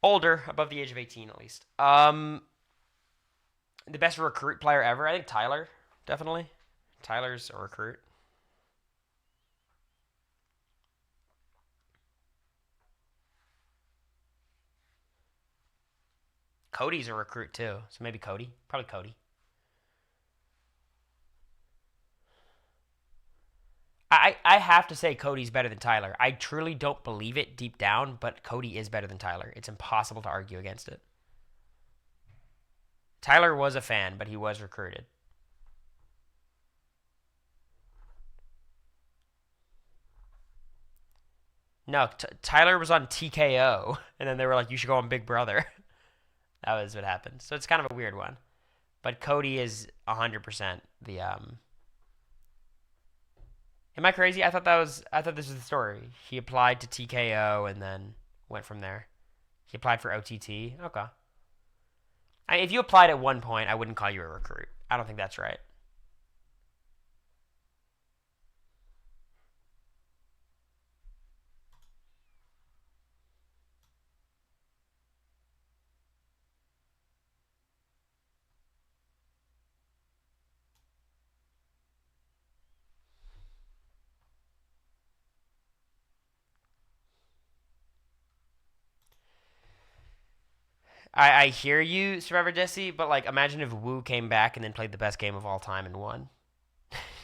older, above the age of 18 at least. The best recruit player ever, I think Tyler, definitely. Tyler's a recruit. Cody's a recruit too, so maybe Cody. Probably Cody. I have to say Cody's better than Tyler. I truly don't believe it deep down, but Cody is better than Tyler. It's impossible to argue against it. Tyler was a fan, but he was recruited. No, Tyler was on TKO, and then they were like, you should go on Big Brother. That was what happened. So it's kind of a weird one. But Cody is 100% the Am I crazy? I thought this was the story. He applied to TKO and then went from there. He applied for OTT. Okay. If you applied at one point, I wouldn't call you a recruit. I don't think that's right. I hear you, Survivor Jesse, but like imagine if Wu came back and then played the best game of all time and won.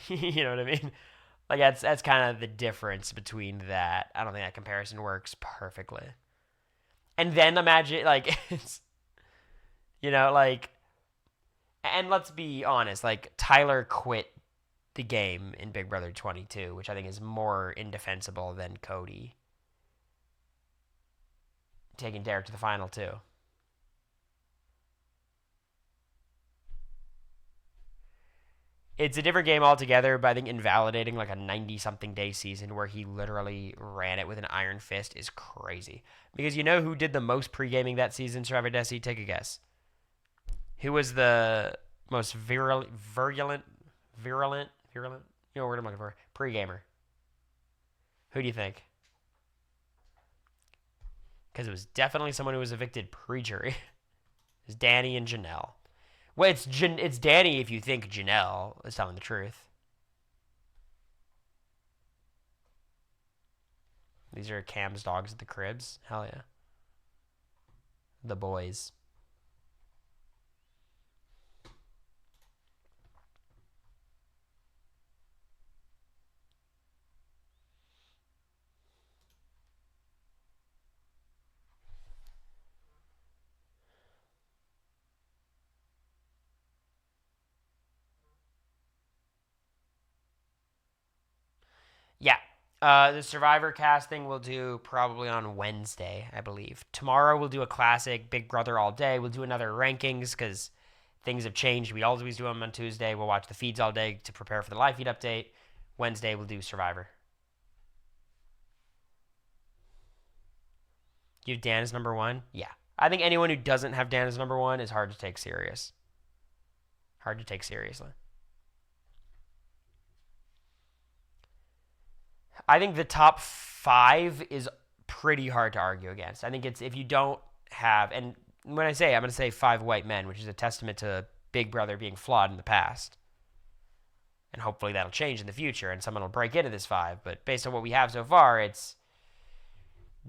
You know what I mean? Like that's kind of the difference between that. I don't think that comparison works perfectly. And then imagine like it's like and let's be honest, like Tyler quit the game in Big Brother 22, which I think is more indefensible than Cody taking Derek to the final too. It's a different game altogether, but I think invalidating like a 90-something day season where he literally ran it with an iron fist is crazy. Because you know who did the most pre-gaming that season, Survivor Desi? Take a guess. Who was the most virulent? You know what word I'm looking for? Pre-gamer. Who do you think? Because it was definitely someone who was evicted pre-jury. It was Danny and Janelle. Well, it's Danny if you think Janelle is telling the truth. These are Cam's dogs at the cribs. Hell yeah. The boys. Yeah. The Survivor casting we'll do probably on Wednesday, I believe. Tomorrow we'll do a classic Big Brother all day. We'll do another rankings because things have changed. We always do them on Tuesday. We'll watch the feeds all day to prepare for the live feed update. Wednesday we'll do Survivor. You have Dan as number one? Yeah. I think anyone who doesn't have Dan as number one is hard to take serious. Hard to take seriously. I think the top 5 is pretty hard to argue against. I think it's if you don't have, and when I say, I'm going to say 5 white men, which is a testament to Big Brother being flawed in the past. And hopefully that'll change in the future and someone will break into this 5. But based on what we have so far, it's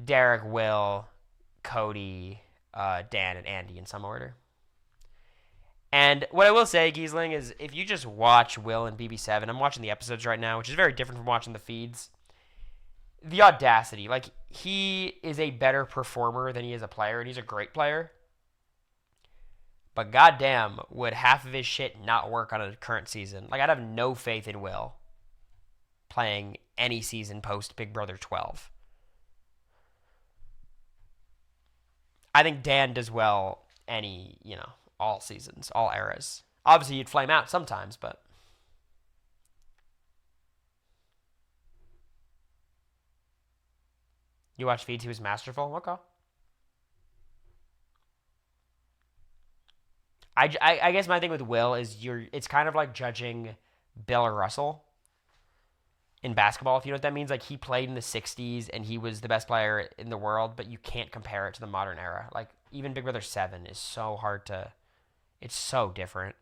Derek, Will, Cody, Dan, and Andy in some order. And what I will say, Giesling, is if you just watch Will and BB7, I'm watching the episodes right now, which is very different from watching the feeds. The audacity, like he is a better performer than he is a player, and he's a great player. But goddamn, would half of his shit not work on a current season? Like, I'd have no faith in Will playing any season post Big Brother 12. I think Dan does well any, all seasons, all eras. Obviously, you'd flame out sometimes, but you watch feeds, he was masterful. Okay. I guess my thing with Will is it's kind of like judging Bill or Russell in basketball, if you know what that means. Like, he played in the 60s and he was the best player in the world, but you can't compare it to the modern era. Like, even Big Brother 7 is so hard to, it's so different.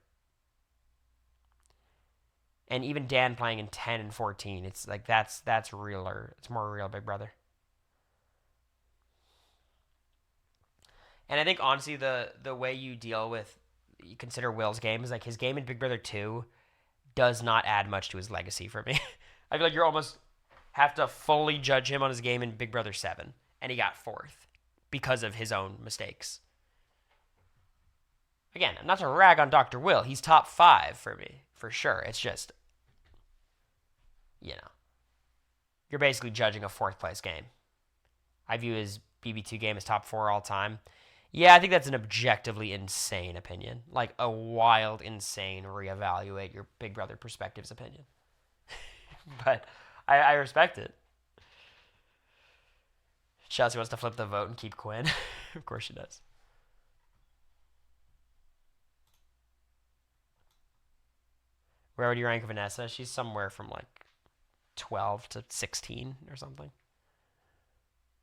And even Dan playing in 10 and 14, it's like that's realer. It's more real Big Brother. And I think honestly the way you consider Will's game is like his game in Big Brother 2 does not add much to his legacy for me. I feel like you're almost have to fully judge him on his game in Big Brother 7, and he got fourth because of his own mistakes. Again, not to rag on Dr. Will, he's top 5 for me, for sure. It's just, you're basically judging a fourth place game. I view his BB2 game as top 4 all time. Yeah, I think that's an objectively insane opinion. Like a wild, insane reevaluate your Big Brother perspectives opinion. But I respect it. Chelsea wants to flip the vote and keep Quinn. Of course she does. Where would you rank Vanessa? She's somewhere from like 12 to 16 or something.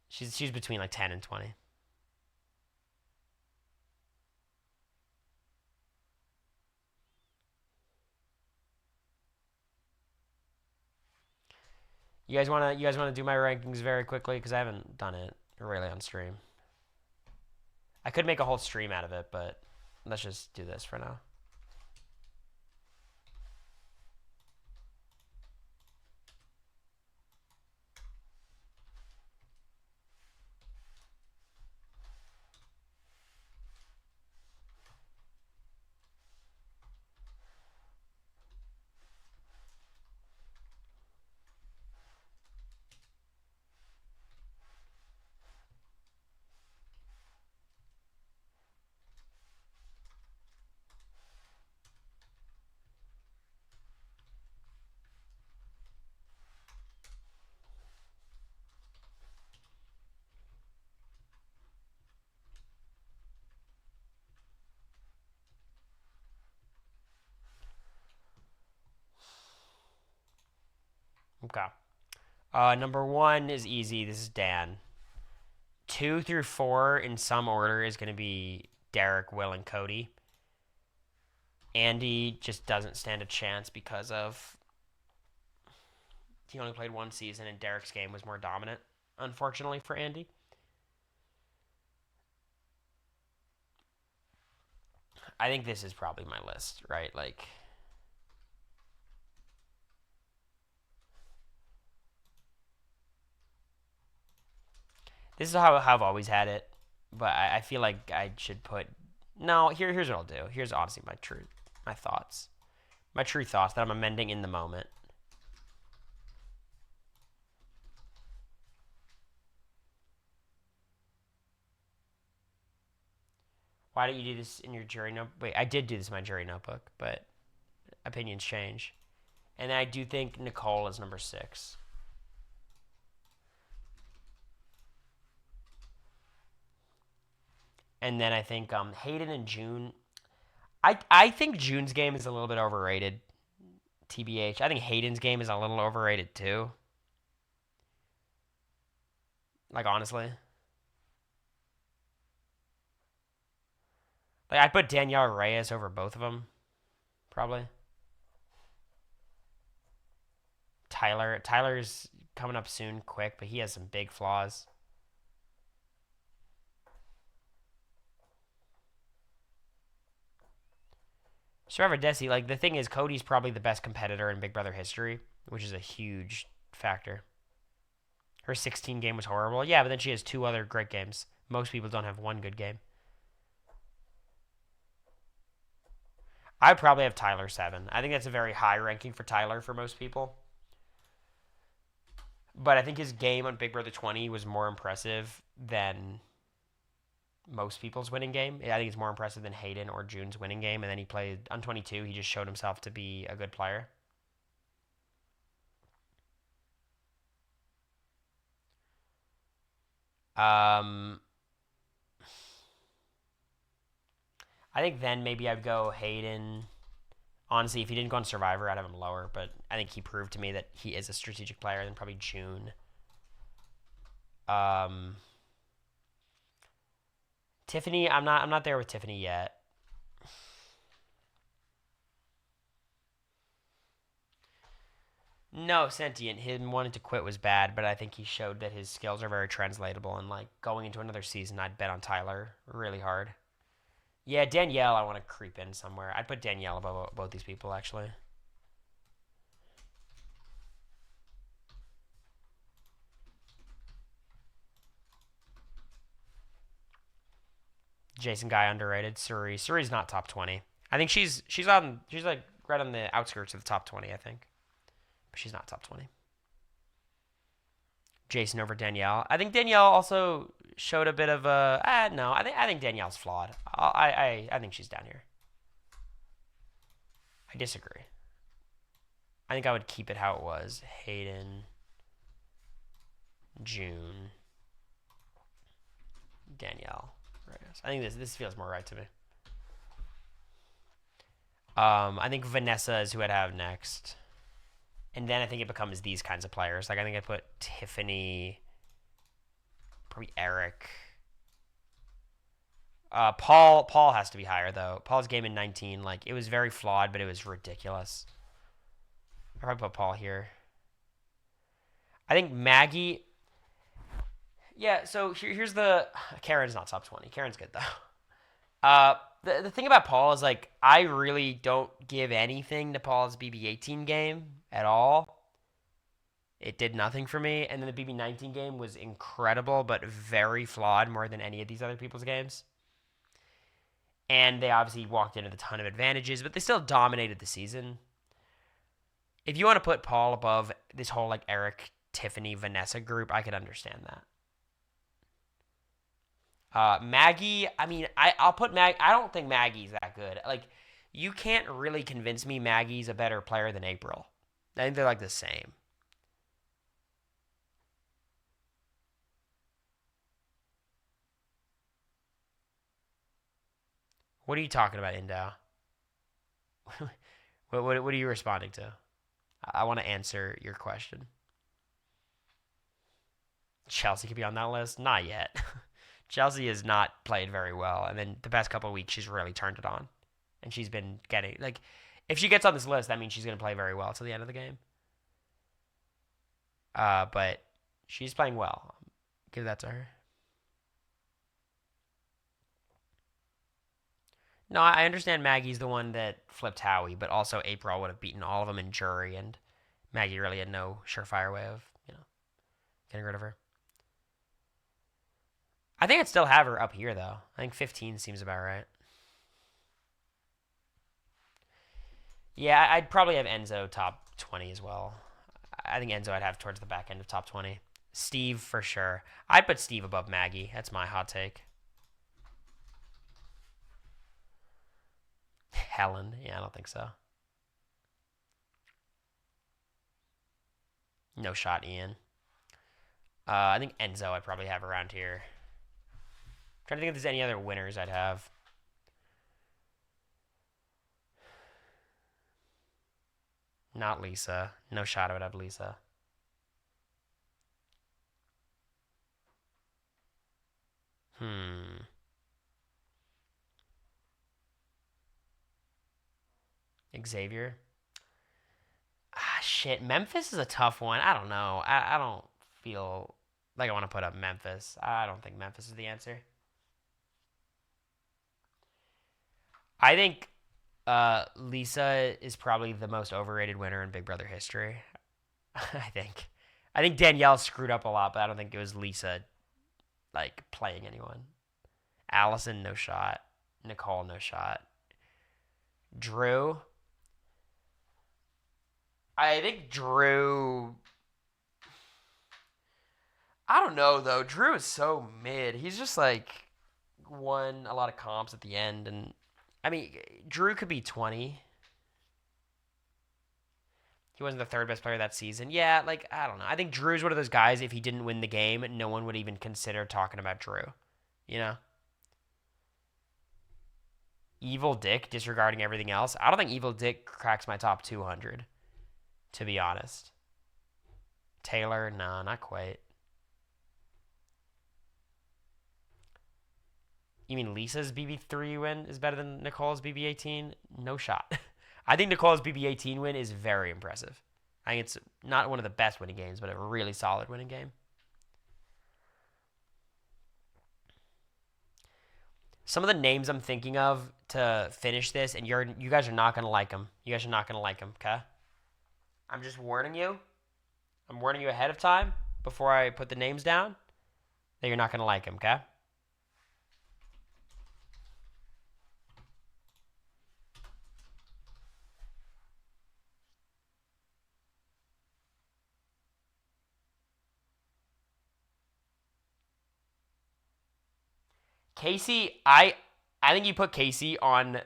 She's between like 10 and 20. You guys wanna do my rankings very quickly because I haven't done it really on stream. I could make a whole stream out of it, but let's just do this for now. Okay. Number 1 is easy. This is Dan. 2 through 4 in some order is going to be Derek, Will, and Cody. Andy just doesn't stand a chance because of he only played 1 season and Derek's game was more dominant, unfortunately for Andy. I think this is probably my list, right? Like, this is how I've always had it, but I feel like I should put. No, here's what I'll do. Here's honestly my thoughts, my true thoughts that I'm amending in the moment. Why don't you do this in your jury note? Wait, I did do this in my jury notebook, but opinions change. And I do think Nicole is number 6. And then I think Hayden and June. I think June's game is a little bit overrated. TBH. I think Hayden's game is a little overrated too. Like, honestly. Like, I'd put Danielle Reyes over both of them. Probably. Tyler's coming up soon, quick, but he has some big flaws. Survivor Desi, like, the thing is, Cody's probably the best competitor in Big Brother history, which is a huge factor. Her 16 game was horrible. Yeah, but then she has 2 other great games. Most people don't have 1 good game. I probably have Tyler 7. I think that's a very high ranking for Tyler for most people. But I think his game on Big Brother 20 was more impressive than most people's winning game. I think it's more impressive than Hayden or June's winning game. And then he played on 22. He just showed himself to be a good player. I think then maybe I'd go Hayden. Honestly, if he didn't go on Survivor, I'd have him lower. But I think he proved to me that he is a strategic player. Then probably June. Tiffany, I'm not there with Tiffany yet. No, Sentient. Him wanting to quit was bad, but I think he showed that his skills are very translatable. And like going into another season, I'd bet on Tyler really hard. Yeah, Danielle, I want to creep in somewhere. I'd put Danielle above both these people, actually. Jason Guy underrated. Suri's not top 20. I think she's like right on the outskirts of the top 20, I think. But she's not top 20. Jason over Danielle. I think Danielle also showed a bit of a no. I think Danielle's flawed. I think she's down here. I disagree. I think I would keep it how it was. Hayden, June, Danielle. Right. I think this feels more right to me. I think Vanessa is who I'd have next. And then I think it becomes these kinds of players. Like I think I put Tiffany, probably Eric. Paul has to be higher though. Paul's game in 19, like it was very flawed, but it was ridiculous. I probably put Paul here. I think Maggie. Yeah. So here's the Karen's not top 20. Karen's good though. The thing about Paul is like I really don't give anything to Paul's BB18 game at all. It did nothing for me, and then the BB19 game was incredible but very flawed more than any of these other people's games. And they obviously walked in with a ton of advantages, but they still dominated the season. If you want to put Paul above this whole like Eric, Tiffany, Vanessa group, I could understand that. Maggie, I mean, I'll put Mag. I don't think Maggie's that good. Like, you can't really convince me Maggie's a better player than April. I think they're like the same. What are you talking about, Indow? what are you responding to? I want to answer your question. Chelsea could be on that list? Not yet. Chelsea has not played very well, and then the past couple of weeks she's really turned it on, and she's been getting like, if she gets on this list, that means she's going to play very well till the end of the game. But she's playing well. Give that to her. No, I understand Maggie's the one that flipped Howie, but also April would have beaten all of them in jury, and Maggie really had no surefire way of getting rid of her. I think I'd still have her up here, though. I think 15 seems about right. Yeah, I'd probably have Enzo top 20 as well. I think Enzo I'd have towards the back end of top 20. Steve, for sure. I'd put Steve above Maggie. That's my hot take. Helen. Yeah, I don't think so. No shot, Ian. I think Enzo I'd probably have around here. Trying to think if there's any other winners I'd have. Not Lisa. No shot I would have Lisa. Xavier. Shit. Memphis is a tough one. I don't know. I don't feel like I want to put up Memphis. I don't think Memphis is the answer. I think Lisa is probably the most overrated winner in Big Brother history. I think Danielle screwed up a lot, but I don't think it was Lisa like playing anyone. Allison, no shot. Nicole, no shot. Drew. I think Drew. I don't know though. Drew is so mid. He's just like won a lot of comps at the end, and I mean, Drew could be 20. He wasn't the third best player that season. Yeah, like I don't know. I think Drew's one of those guys. If he didn't win the game, no one would even consider talking about Drew. You know, Evil Dick disregarding everything else. I don't think Evil Dick cracks my top 200. To be honest, Taylor, no, not quite. You mean Lisa's BB3 win is better than Nicole's BB18? No shot. I think Nicole's BB18 win is very impressive. I think it's not one of the best winning games, but a really solid winning game. Some of the names I'm thinking of to finish this, and you guys are not gonna like them. You guys are not gonna like them, okay? I'm just warning you. I'm warning you ahead of time before I put the names down that you're not gonna like them, okay? Casey, I think you put Casey on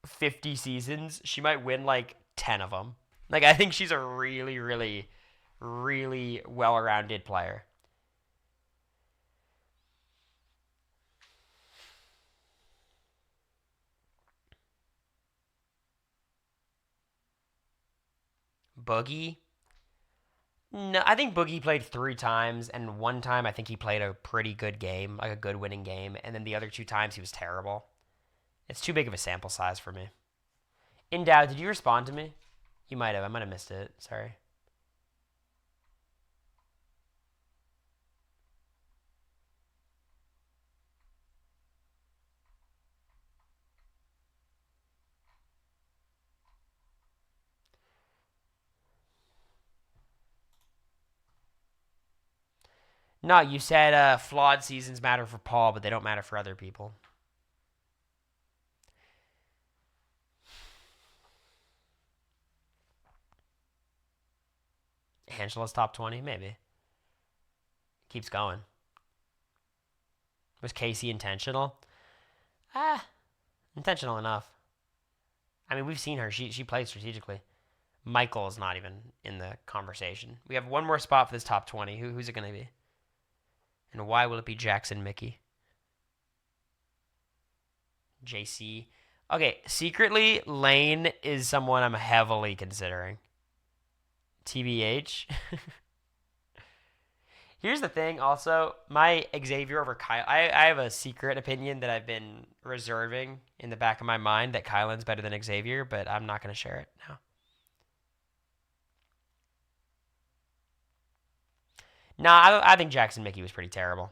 50 seasons, she might win like 10 of them. Like I think she's a really, really, really well-rounded player. Boogie. No, I think Boogie played 3 times, and one time I think he played a pretty good game, like a good winning game, and then the other 2 times he was terrible. It's too big of a sample size for me. In doubt, did you respond to me? You might have. I might have missed it. Sorry. No, you said flawed seasons matter for Paul, but they don't matter for other people. Angela's top 20, maybe. Keeps going. Was Casey intentional? Ah, intentional enough. I mean, we've seen her. She plays strategically. Michael is not even in the conversation. We have one more spot for this top 20. Who's it going to be? And why will it be Jackson Mickey? JC. Okay, secretly, Lane is someone I'm heavily considering. TBH. Here's the thing, also, my Xavier over Kyle. I have a secret opinion that I've been reserving in the back of my mind that Kylan's better than Xavier, but I'm not going to share it now. Nah, I think Jackson Mickey was pretty terrible.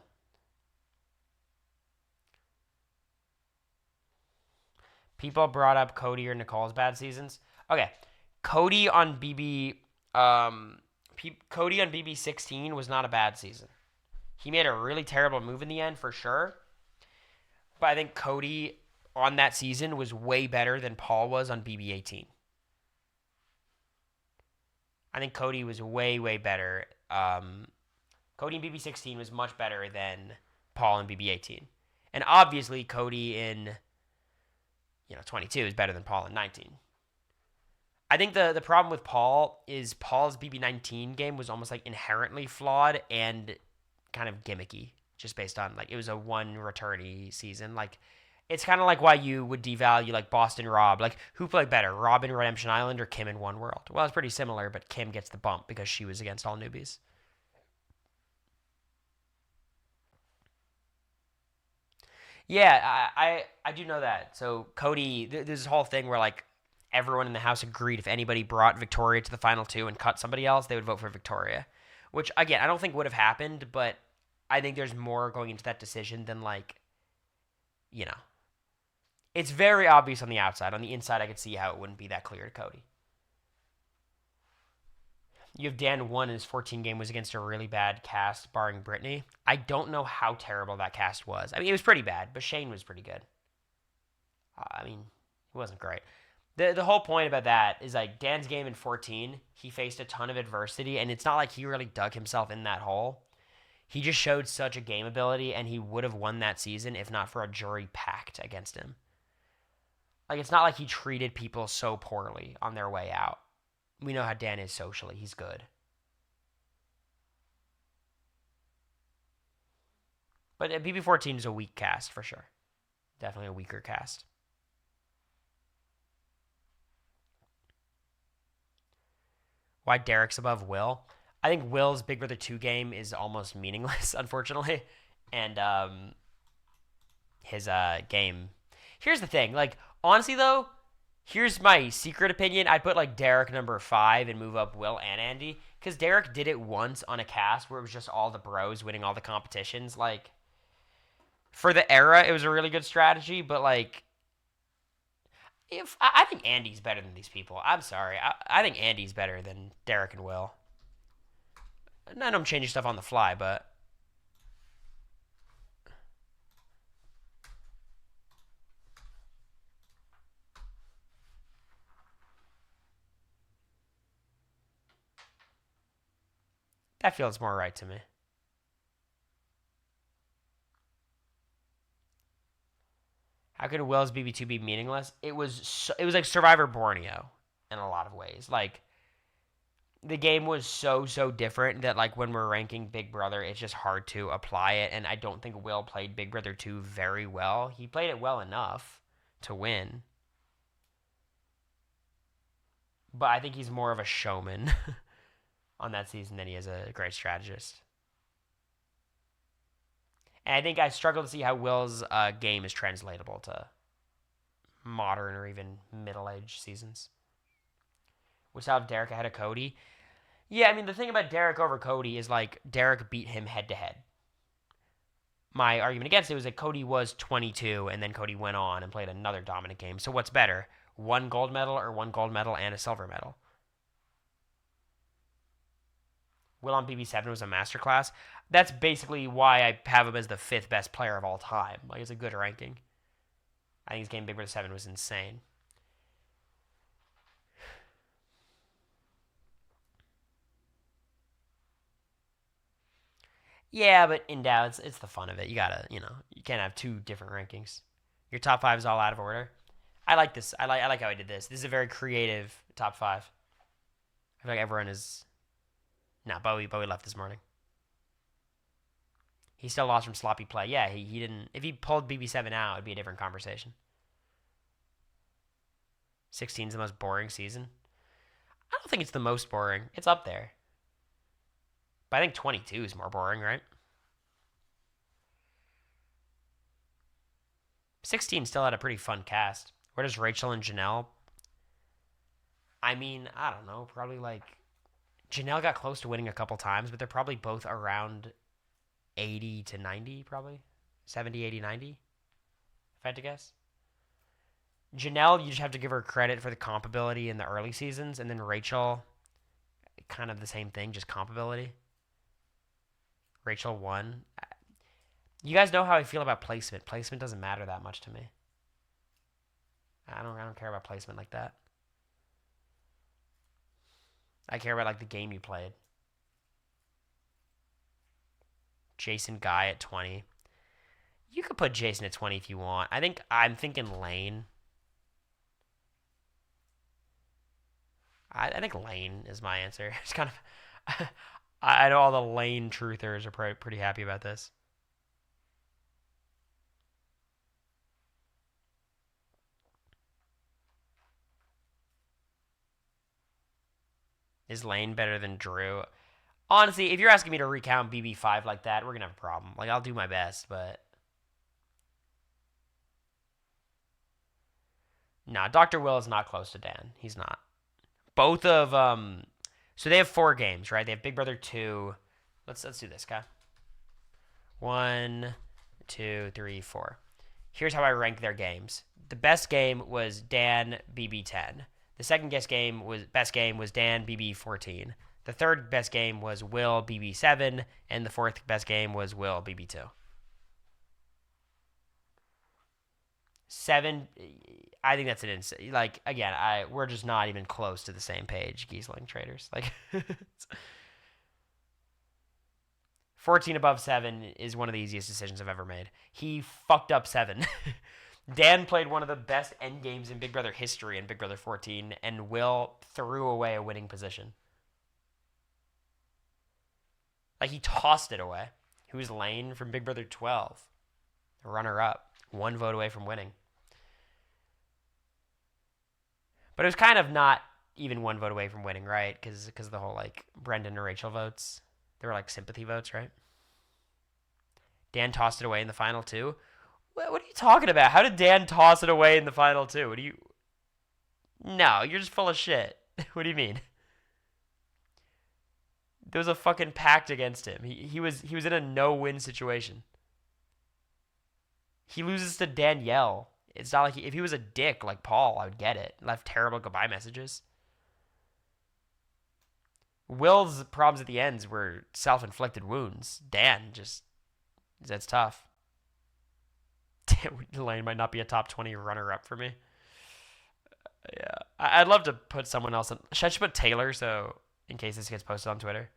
People brought up Cody or Nicole's bad seasons. Okay, Cody on BB, Cody on BB 16 was not a bad season. He made a really terrible move in the end for sure, but I think Cody on that season was way better than Paul was on BB 18. I think Cody was way better. Cody in BB 16 was much better than Paul in BB 18, and obviously Cody in 22 is better than Paul in 19. I think the problem with Paul is Paul's BB19 game was almost like inherently flawed and kind of gimmicky, just based on like it was a one returnee season. Like it's kind of like why you would devalue like Boston Rob. Like who played better, Rob in Redemption Island or Kim in One World? Well, it's pretty similar, but Kim gets the bump because she was against all newbies. Yeah, I do know that. So Cody, there's this whole thing where like everyone in the house agreed if anybody brought Victoria to the final two and cut somebody else, they would vote for Victoria. Which again, I don't think would have happened, but I think there's more going into that decision than like, you know, it's very obvious on the outside. On the inside, I could see how it wouldn't be that clear to Cody. You have Dan won his 14 game was against a really bad cast, barring Brittany. I don't know how terrible that cast was. I mean, it was pretty bad, but Shane was pretty good. I mean, it wasn't great. The whole point about that is like Dan's game in 14, he faced a ton of adversity, and it's not like he really dug himself in that hole. He just showed such a game ability, and he would have won that season if not for a jury packed against him. Like, it's not like he treated people so poorly on their way out. We know how Dan is socially. He's good. But BB14 is a weak cast for sure. Definitely a weaker cast. Why Derek's above Will? I think Will's Big Brother 2 game is almost meaningless, unfortunately. And his game. Here's the thing. Like, honestly, though, here's my secret opinion. I'd put, like, Derek number 5 and move up Will and Andy. Because Derek did it once on a cast where it was just all the bros winning all the competitions. Like, for the era, it was a really good strategy. But, like, I think Andy's better than these people. I'm sorry. I think Andy's better than Derek and Will. I know I'm changing stuff on the fly, but that feels more right to me. How could Will's BB2 be meaningless? It was like Survivor Borneo in a lot of ways. Like, the game was so different that, like, when we're ranking Big Brother, it's just hard to apply it. And I don't think Will played Big Brother 2 very well. He played it well enough to win. But I think he's more of a showman on that season than he is a great strategist. And I think I struggle to see how Will's game is translatable to modern or even middle-aged seasons. Would still have Derek ahead of Cody. Yeah, I mean, the thing about Derek over Cody is, like, Derek beat him head-to-head. My argument against it was that Cody was 22, and then Cody went on and played another dominant game. So what's better, one gold medal or one gold medal and a silver medal? Will on BB7 was a masterclass. That's basically why I have him as the 5th best player of all time. Like, it's a good ranking. I think his game Big Brother 7 was insane. Yeah, but in doubt, it's the fun of it. You gotta, you can't have 2 different rankings. Your top 5 is all out of order. I like this. I like how I did this. This is a very creative top 5. I feel like everyone is. Nah, Bowie left this morning. He still lost from sloppy play. Yeah, he didn't. If he pulled BB7 out, it'd be a different conversation. 16 is the most boring season. I don't think it's the most boring. It's up there. But I think 22 is more boring, right? 16 still had a pretty fun cast. Where does Rachel and Janelle? I mean, I don't know. Probably like Janelle got close to winning a couple times, but they're probably both around 80 to 90, probably. 70, 80, 90, if I had to guess. Janelle, you just have to give her credit for the comp ability in the early seasons, and then Rachel, kind of the same thing, just comp ability. Rachel won. You guys know how I feel about placement. Placement doesn't matter that much to me. I don't care about placement like that. I care about, like, the game you played. Jason Guy at 20. You could put Jason at 20 if you want. I'm thinking Lane. I think Lane is my answer. It's kind of. I know all the Lane truthers are pretty happy about this. Is Lane better than Drew? Honestly, if you're asking me to recount BB5 like that, we're going to have a problem. Like, I'll do my best, but. Nah, Dr. Will is not close to Dan. He's not. Both of. So they have 4 games, right? They have Big Brother 2. Let's do this, okay? 1, 2, 3, 4. Here's how I rank their games. The best game was Dan BB10. The second best game was Dan BB14. The third best game was Will BB7, and the fourth best game was Will BB2. 7. I think that's an insane. Like again, we're just not even close to the same page, Giesling traders. Like 14 above 7 is one of the easiest decisions I've ever made. He fucked up 7. Dan played one of the best end games in Big Brother history in Big Brother 14, and Will threw away a winning position. Like he tossed it away. Who's Lane from Big Brother 12? Runner up, 1 vote away from winning. But it was kind of not even 1 vote away from winning, right? Because of the whole like Brendan and Rachel votes. They were like sympathy votes, right? Dan tossed it away in the final 2. What are you talking about? How did Dan toss it away in the final 2? What do you? No, you're just full of shit. What do you mean? There was a fucking pact against him. He was in a no-win situation. He loses to Danielle. It's not like if he was a dick like Paul, I would get it. Left terrible goodbye messages. Will's problems at the ends were self-inflicted wounds. Dan just, that's tough. Lane might not be a top 20 runner-up for me. Yeah, I'd love to put someone else in. Should I just put Taylor so in case this gets posted on Twitter?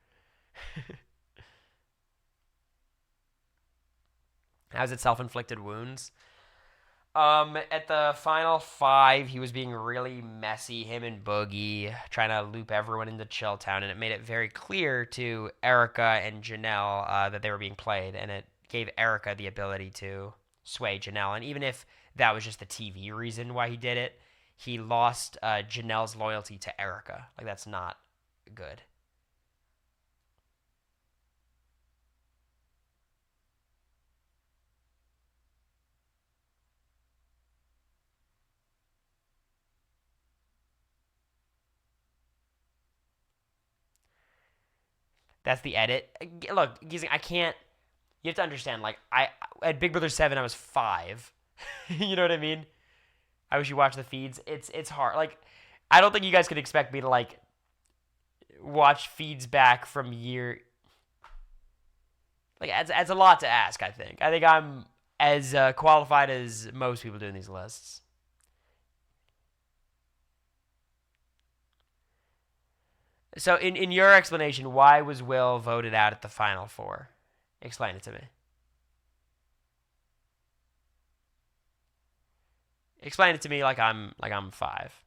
How's it self-inflicted wounds? At the final 5, he was being really messy, him and Boogie, trying to loop everyone into Chilltown, and it made it very clear to Erica and Janelle that they were being played, and it gave Erica the ability to sway Janelle. And even if that was just the TV reason why he did it, he lost Janelle's loyalty to Erica. Like, that's not good. That's the edit. Look, I can't. You have to understand. Like I at Big Brother 7, I was 5. You know what I mean? I wish you watched the feeds. It's hard. Like I don't think you guys could expect me to like watch feeds back from year. Like it's a lot to ask. I think I'm as qualified as most people doing these lists. So in your explanation, why was Will voted out at the final 4? Explain it to me. Explain it to me like I'm 5.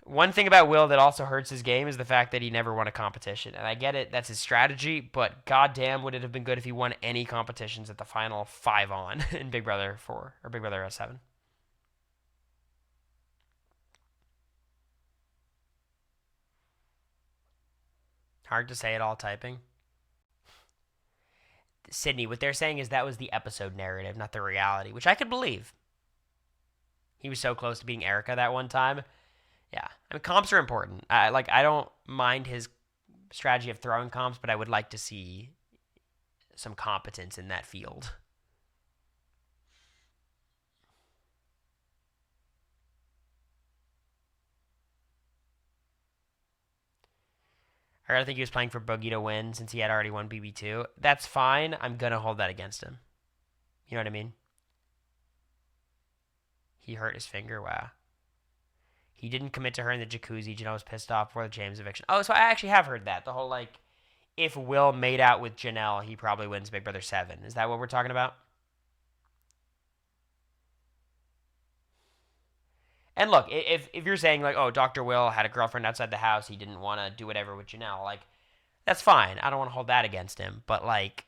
One thing about Will that also hurts his game is the fact that he never won a competition. And I get it, that's his strategy, but goddamn would it have been good if he won any competitions at the final 5 on in Big Brother 4 or Big Brother 7. Hard to say it all typing. Sydney, what they're saying is that was the episode narrative, not the reality, which I could believe. He was so close to being Erica that one time. Yeah, I mean comps are important. I don't mind his strategy of throwing comps, but I would like to see some competence in that field. I think he was playing for Boogie to win since he had already won BB2. That's fine. I'm gonna hold that against him. You know what I mean? He hurt his finger. Wow. He didn't commit to her in the jacuzzi. Janelle was pissed off for the James eviction. Oh, so I actually have heard that. The whole, like, if Will made out with Janelle, he probably wins Big Brother 7. Is that what we're talking about? And look, if you're saying, like, oh, Dr. Will had a girlfriend outside the house, he didn't want to do whatever with Janelle, like, that's fine. I don't want to hold that against him. But, like,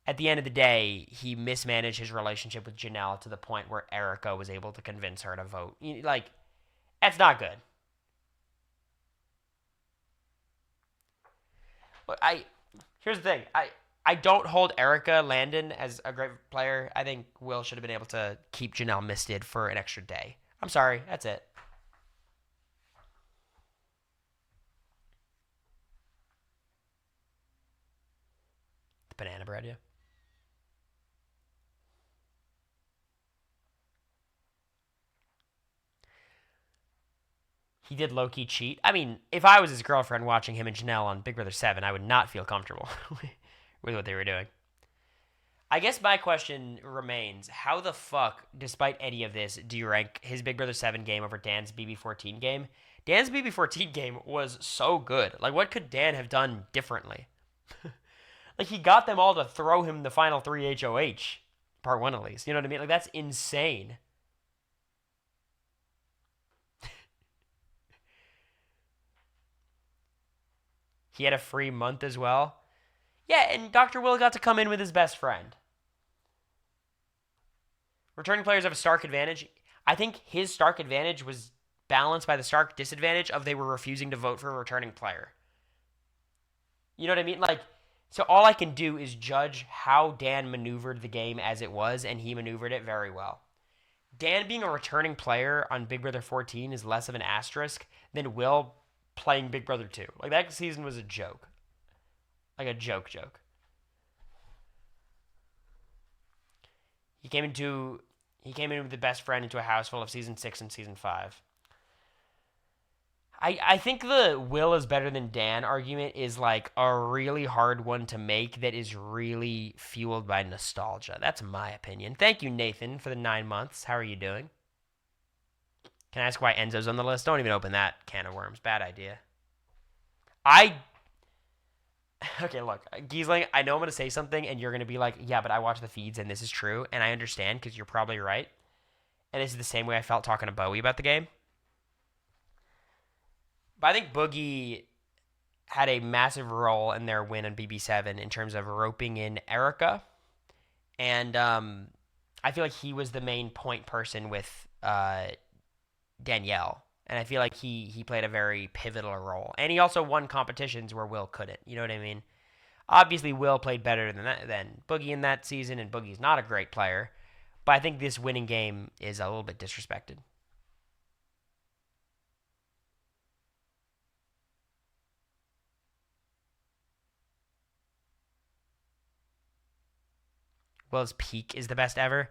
at the end of the day, he mismanaged his relationship with Janelle to the point where Erica was able to convince her to vote. Like, that's not good. Look, here's the thing. I don't hold Erica Landon as a great player. I think Will should have been able to keep Janelle misted for an extra day. I'm sorry. That's it. The banana bread, yeah. He did low-key cheat. I mean, if I was his girlfriend watching him and Janelle on Big Brother 7, I would not feel comfortable with what they were doing. I guess my question remains, how the fuck, despite any of this, do you rank his Big Brother 7 game over Dan's BB14 game? Dan's BB14 game was so good. Like, what could Dan have done differently? Like, he got them all to throw him the final 3 HOH. Part 1, at least. You know what I mean? Like, that's insane. He had a free month as well. Yeah, and Dr. Will got to come in with his best friend. Returning players have a Stark advantage. I think his Stark advantage was balanced by the Stark disadvantage of they were refusing to vote for a returning player. You know what I mean? Like, so all I can do is judge how Dan maneuvered the game as it was, and he maneuvered it very well. Dan being a returning player on Big Brother 14 is less of an asterisk than Will playing Big Brother 2. Like, that season was a joke. Like a joke. He came in with the best friend into a house full of season 6 and season 5. I think the Will is better than Dan argument is like a really hard one to make that is really fueled by nostalgia. That's my opinion. Thank you, Nathan, for the 9 months. How are you doing? Can I ask why Enzo's on the list? Don't even open that can of worms. Bad idea. Okay, look, Giesling, I know I'm going to say something, and you're going to be like, yeah, but I watch the feeds, and this is true, and I understand, because you're probably right. And this is the same way I felt talking to Bowie about the game. But I think Boogie had a massive role in their win on BB7 in terms of roping in Erica. And I feel like he was the main point person with Danielle. And I feel like he played a very pivotal role. And he also won competitions where Will couldn't. You know what I mean? Obviously, Will played better than Boogie in that season, and Boogie's not a great player. But I think this winning game is a little bit disrespected. Will's peak is the best ever.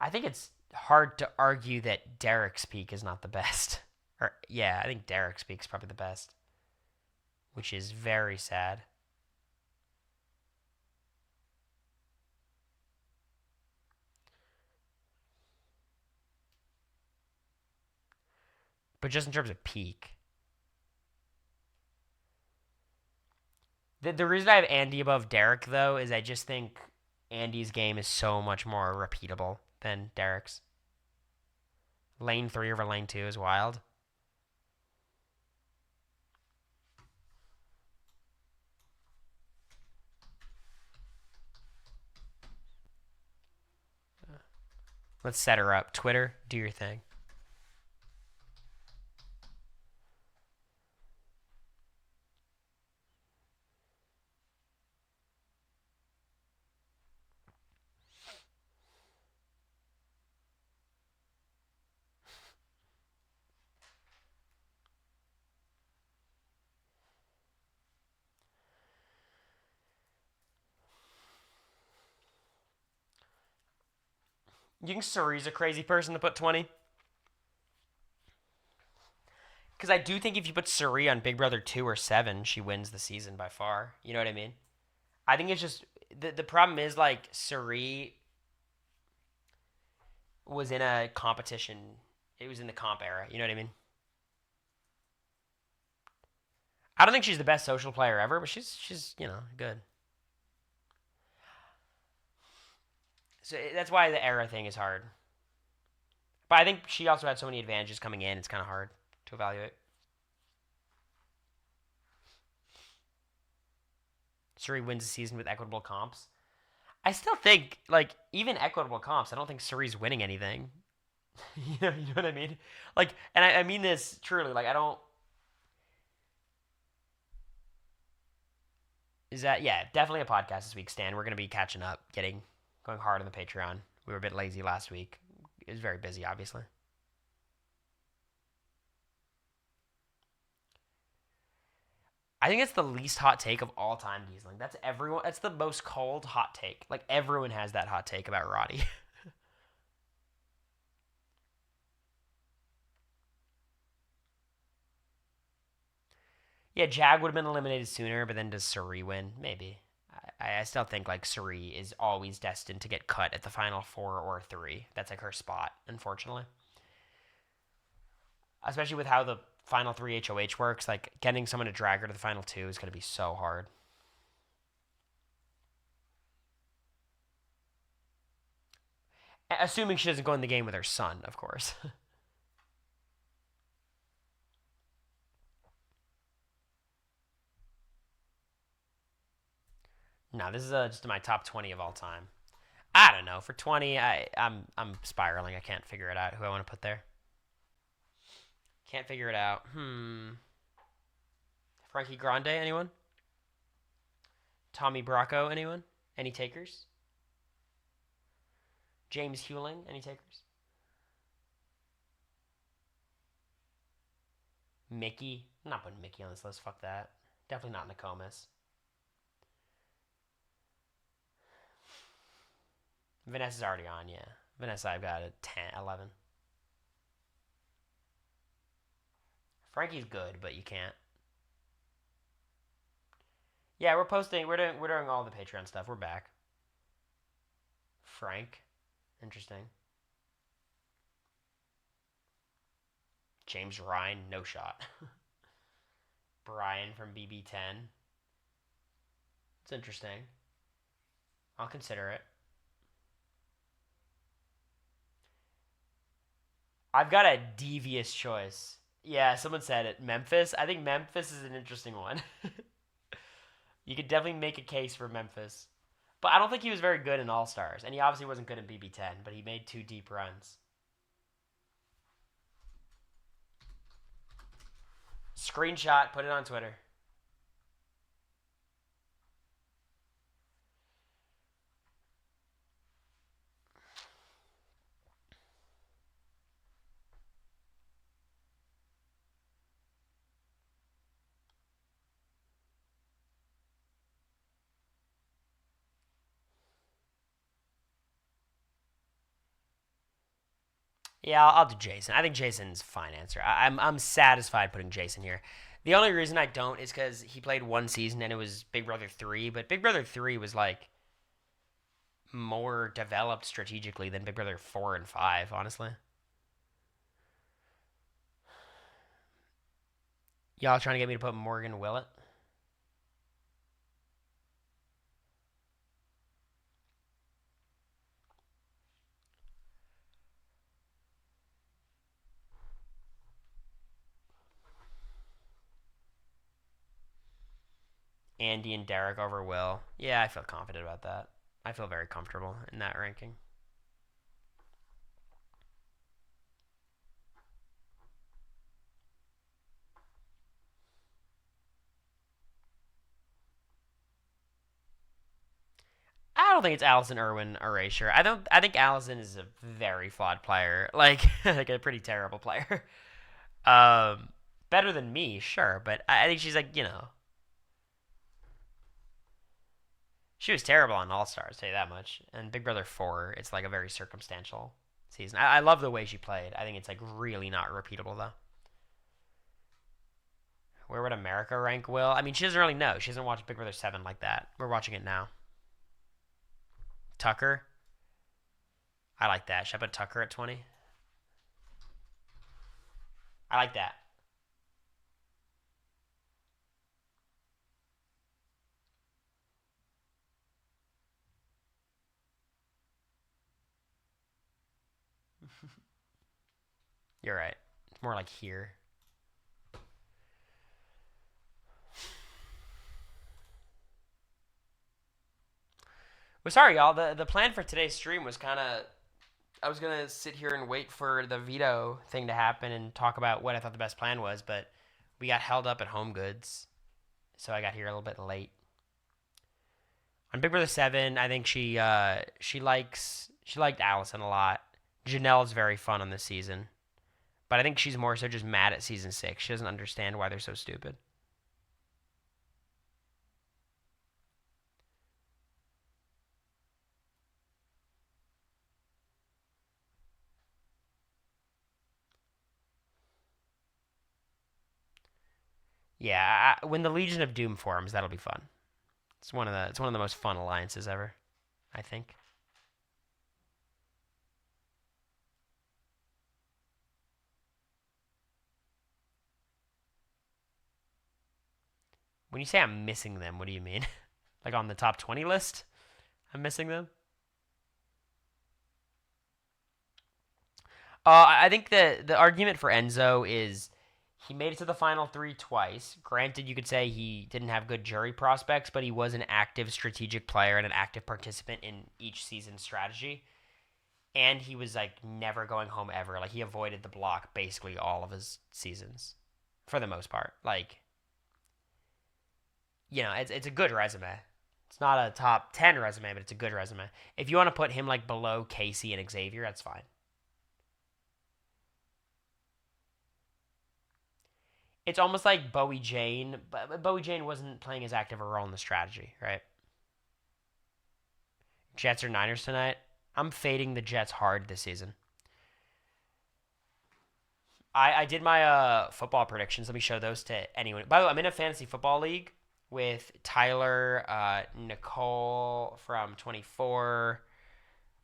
I think it's hard to argue that Derek's peak is not the best. Or yeah, I think Derek's peak is probably the best, which is very sad. But just in terms of peak, the reason I have Andy above Derek though is I just think Andy's game is so much more repeatable than Derek's. Lane 3 over lane 2 is wild. Let's set her up. Twitter, do your thing. You think Suri's a crazy person to put 20? Because I do think if you put Suri on Big Brother 2 or 7, she wins the season by far. You know what I mean? I think it's just... The problem is, like, Suri was in a competition. It was in the comp era. You know what I mean? I don't think she's the best social player ever, but she's good. So that's why the era thing is hard. But I think she also had so many advantages coming in, it's kind of hard to evaluate. Suri wins the season with equitable comps. I still think, like, even equitable comps, I don't think Suri's winning anything. You know what I mean? Like, and I mean this truly. Like, I don't... Is that... Yeah, definitely a podcast this week, Stan. We're going to be catching up, going hard on the Patreon. We were a bit lazy last week. It was very busy, obviously. I think it's the least hot take of all time, Giesling. That's everyone. That's the most cold hot take. Like, everyone has that hot take about Roddy. Yeah, Jag would have been eliminated sooner, but then does Suri win? Maybe. I still think like Suri is always destined to get cut at the final 4 or 3. That's like her spot, unfortunately. Especially with how the final 3 HOH works, like getting someone to drag her to the final 2 is going to be so hard. Assuming she doesn't go in the game with her son, of course. No, this is just my top 20 of all time. I don't know. For 20, I'm spiraling. I can't figure it out who I want to put there. Can't figure it out. Frankie Grande, anyone? Tommy Bracco, anyone? Any takers? James Hewling, any takers? Mickey? I'm not putting Mickey on this list. Fuck that. Definitely not Nokomis. Vanessa's already on, yeah. Vanessa, I've got a 10, 11. Frankie's good, but you can't. Yeah, we're posting. We're doing all the Patreon stuff. We're back. Frank, interesting. James Ryan, no shot. Brian from BB10. It's interesting. I'll consider it. I've got a devious choice. Yeah, someone said it. Memphis. I think Memphis is an interesting one. You could definitely make a case for Memphis. But I don't think he was very good in All Stars. And he obviously wasn't good in BB10, but he made 2 deep runs. Screenshot, put it on Twitter. Yeah, I'll do Jason. I think Jason's a fine answer. I'm satisfied putting Jason here. The only reason I don't is because he played 1 season and it was Big Brother 3, but Big Brother 3 was like more developed strategically than Big Brother 4 and 5, honestly. Y'all trying to get me to put Morgan Willett? Andy and Derek over Will. Yeah, I feel confident about that. I feel very comfortable in that ranking. I don't think it's Allison Irwin erasure. I don't. I think Allison is a very flawed player, like like a pretty terrible player. Um, Better than me, sure, but I think she's like she was terrible on All Stars. Tell you that much. And Big Brother 4, it's like a very circumstantial season. I love the way she played. I think it's like really not repeatable though. Where would America rank Will? I mean, she doesn't really know. She hasn't watched Big Brother 7 like that. We're watching it now. Tucker. I like that. Should I put Tucker at 20? I like that. You're right. It's more like here. Well, sorry, y'all. The plan for today's stream was kind of. I was going to sit here and wait for the veto thing to happen and talk about what I thought the best plan was, but we got held up at Home Goods, so I got here a little bit late. On Big Brother 7, I think she liked Allison a lot. Janelle's very fun on this season. But I think she's more so just mad at season 6. She doesn't understand why they're so stupid. Yeah, when the Legion of Doom forms, that'll be fun. It's one of the most fun alliances ever, I think. When you say I'm missing them, what do you mean? Like on the top 20 list? I'm missing them? I think the argument for Enzo is he made it to the final three twice. Granted, you could say he didn't have good jury prospects, but he was an active strategic player and an active participant in each season's strategy. And he was like never going home ever. Like he avoided the block basically all of his seasons, for the most part. Like, it's a good resume. It's not a top 10 resume, but it's a good resume. If you want to put him like below Casey and Xavier, that's fine. It's almost like Bowie Jane, but Bowie Jane wasn't playing as active a role in the strategy, right? Jets or Niners tonight? I'm fading the Jets hard this season. I did my football predictions. Let me show those to anyone. By the way, I'm in a fantasy football league with Tyler, Nicole from 24.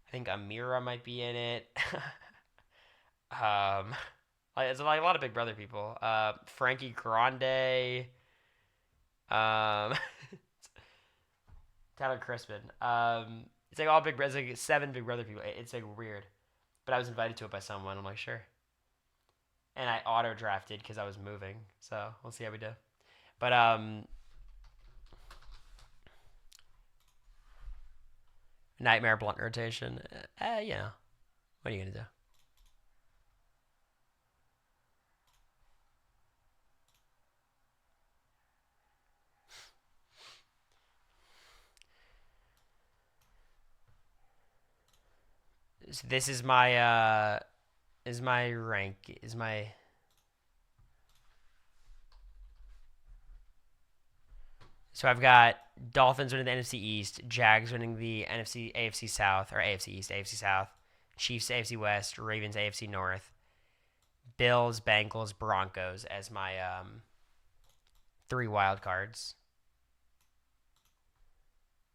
I think Amira might be in it. um, it's like a lot of Big Brother people. Frankie Grande. Um, Tyler Crispin. It's like all Big Brother. It's like 7 Big Brother people. It's like weird, but I was invited to it by someone. I'm like, sure. And I auto drafted because I was moving. So we'll see how we do. But Nightmare blunt rotation. What are you gonna do? So this is my rank is my so I've got Dolphins winning the NFC East, Jags winning the NFC AFC South or AFC East, AFC South, Chiefs AFC West, Ravens AFC North, Bills, Bengals, Broncos as my 3 wild cards.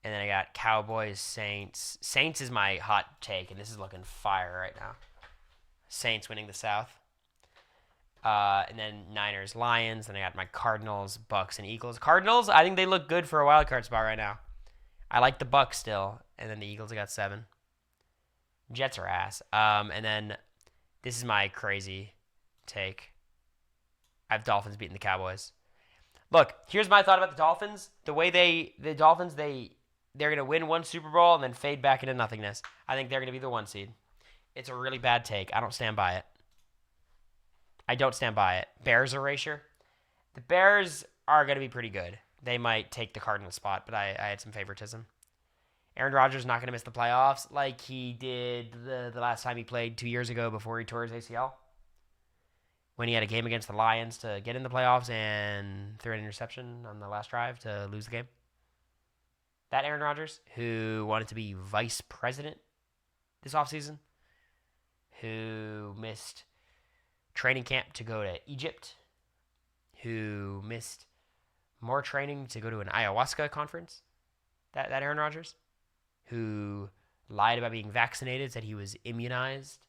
And then I got Cowboys, Saints. Saints is my hot take, and this is looking fire right now. Saints winning the South. And then Niners, Lions. Then I got my Cardinals, Bucks, and Eagles. Cardinals, I think they look good for a wild card spot right now. I like the Bucks still. And then the Eagles, I got 7. Jets are ass. And then this is my crazy take. I have Dolphins beating the Cowboys. Look, here's my thought about the Dolphins. The Dolphins, they're going to win one Super Bowl and then fade back into nothingness. I think they're going to be the 1 seed. It's a really bad take. I don't stand by it. I don't stand by it. Bears erasure. The Bears are going to be pretty good. They might take the Cardinal spot, but I had some favoritism. Aaron Rodgers is not going to miss the playoffs like he did the last time he played 2 years ago before he tore his ACL. When he had a game against the Lions to get in the playoffs and threw an interception on the last drive to lose the game. That Aaron Rodgers, who wanted to be vice president this offseason, who missed training camp to go to Egypt, who missed more training to go to an ayahuasca conference, that Aaron Rodgers, who lied about being vaccinated, said he was immunized,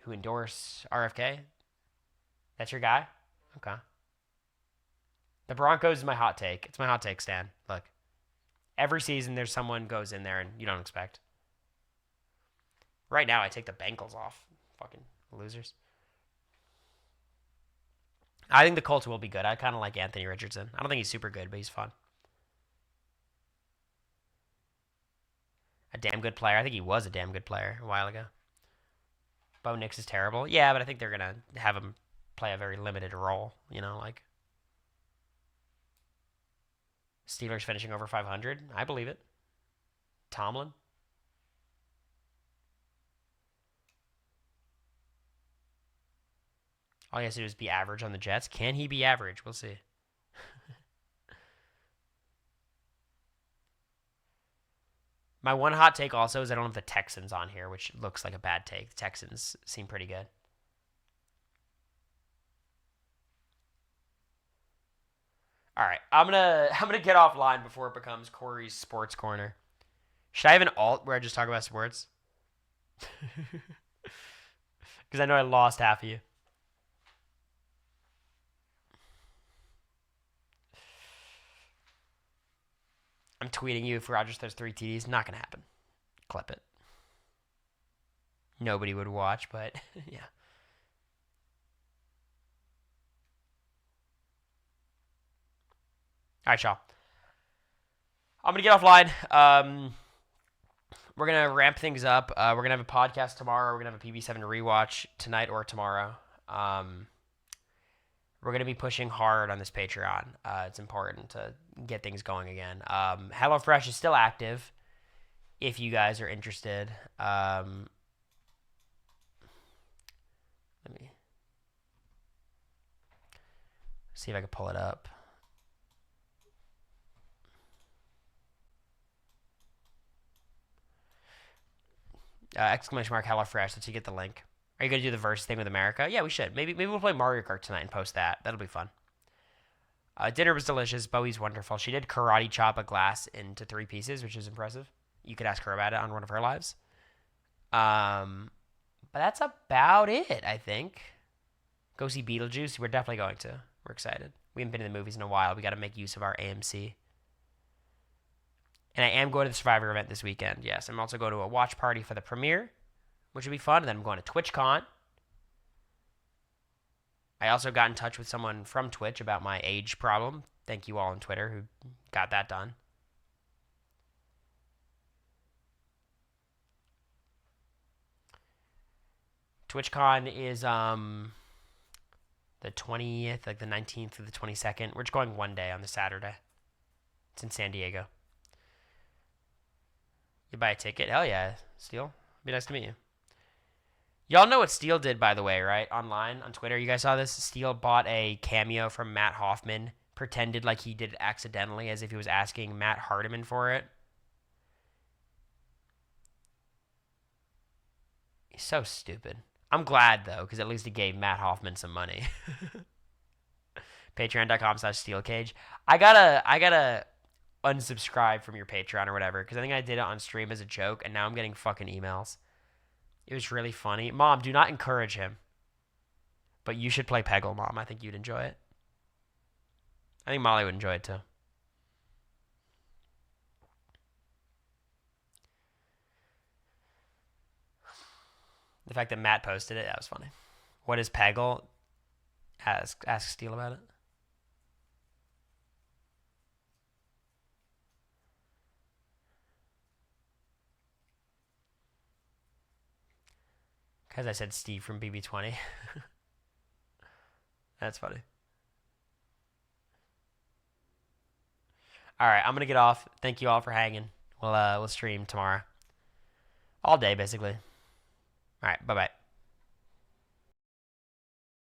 who endorsed RFK. That's your guy? Okay. The Broncos is my hot take. It's my hot take, Stan. Look, every season there's someone goes in there and you don't expect. Right now, I take the Bengals off. Fucking losers. I think the Colts will be good. I kind of like Anthony Richardson. I don't think he's super good, but he's fun. A damn good player. I think he was a damn good player a while ago. Bo Nix is terrible. Yeah, but I think they're going to have him play a very limited role. Like Steelers finishing over 500. I believe it. Tomlin. All he has to do is be average on the Jets. Can he be average? We'll see. My one hot take also is I don't have the Texans on here, which looks like a bad take. The Texans seem pretty good. All right, I'm gonna get offline before it becomes Corey's Sports Corner. Should I have an alt where I just talk about sports? Because I know I lost half of you. I'm tweeting you if Rodgers throws 3 TDs. Not gonna happen. Clip it. Nobody would watch, but yeah. All right, y'all. I'm gonna get offline. We're gonna ramp things up. We're gonna have a podcast tomorrow. We're gonna have a PB7 rewatch tonight or tomorrow. We're gonna be pushing hard on this Patreon. It's important to get things going again. HelloFresh is still active. If you guys are interested, let me see if I can pull it up. Exclamation mark HelloFresh. Let's you get the link. Are you gonna do the verse thing with America? Yeah, we should. Maybe we'll play Mario Kart tonight and post that. That'll be fun. Dinner was delicious. Bowie's wonderful. She did karate chop a glass into 3 pieces, which is impressive. You could ask her about it on one of her lives. But that's about it, I think. Go see Beetlejuice. We're definitely going to. We're excited. We haven't been in the movies in a while. We got to make use of our AMC. And I am going to the Survivor event this weekend. Yes, I'm also going to a watch party for the premiere, which will be fun. And then I'm going to TwitchCon. I also got in touch with someone from Twitch about my age problem. Thank you all on Twitter who got that done. TwitchCon is the 20th, like the 19th through the 22nd. We're just going one day on the Saturday. It's in San Diego. You buy a ticket? Hell yeah, Steel. Be nice to meet you. Y'all know what Steel did, by the way, right? Online, on Twitter. You guys saw this? Steel bought a cameo from Matt Hoffman, pretended like he did it accidentally, as if he was asking Matt Hardiman for it. He's so stupid. I'm glad, though, because at least he gave Matt Hoffman some money. Patreon.com/SteelCage. I gotta unsubscribe from your Patreon or whatever, because I think I did it on stream as a joke, and now I'm getting fucking emails. It was really funny. Mom, do not encourage him. But you should play Peggle, Mom. I think you'd enjoy it. I think Molly would enjoy it, too. The fact that Matt posted it, that was funny. What is Peggle? Ask Steel about it. Because I said Steve from BB20. That's funny. All right, I'm gonna get off. Thank you all for hanging. We'll stream tomorrow, all day basically. All right, bye bye.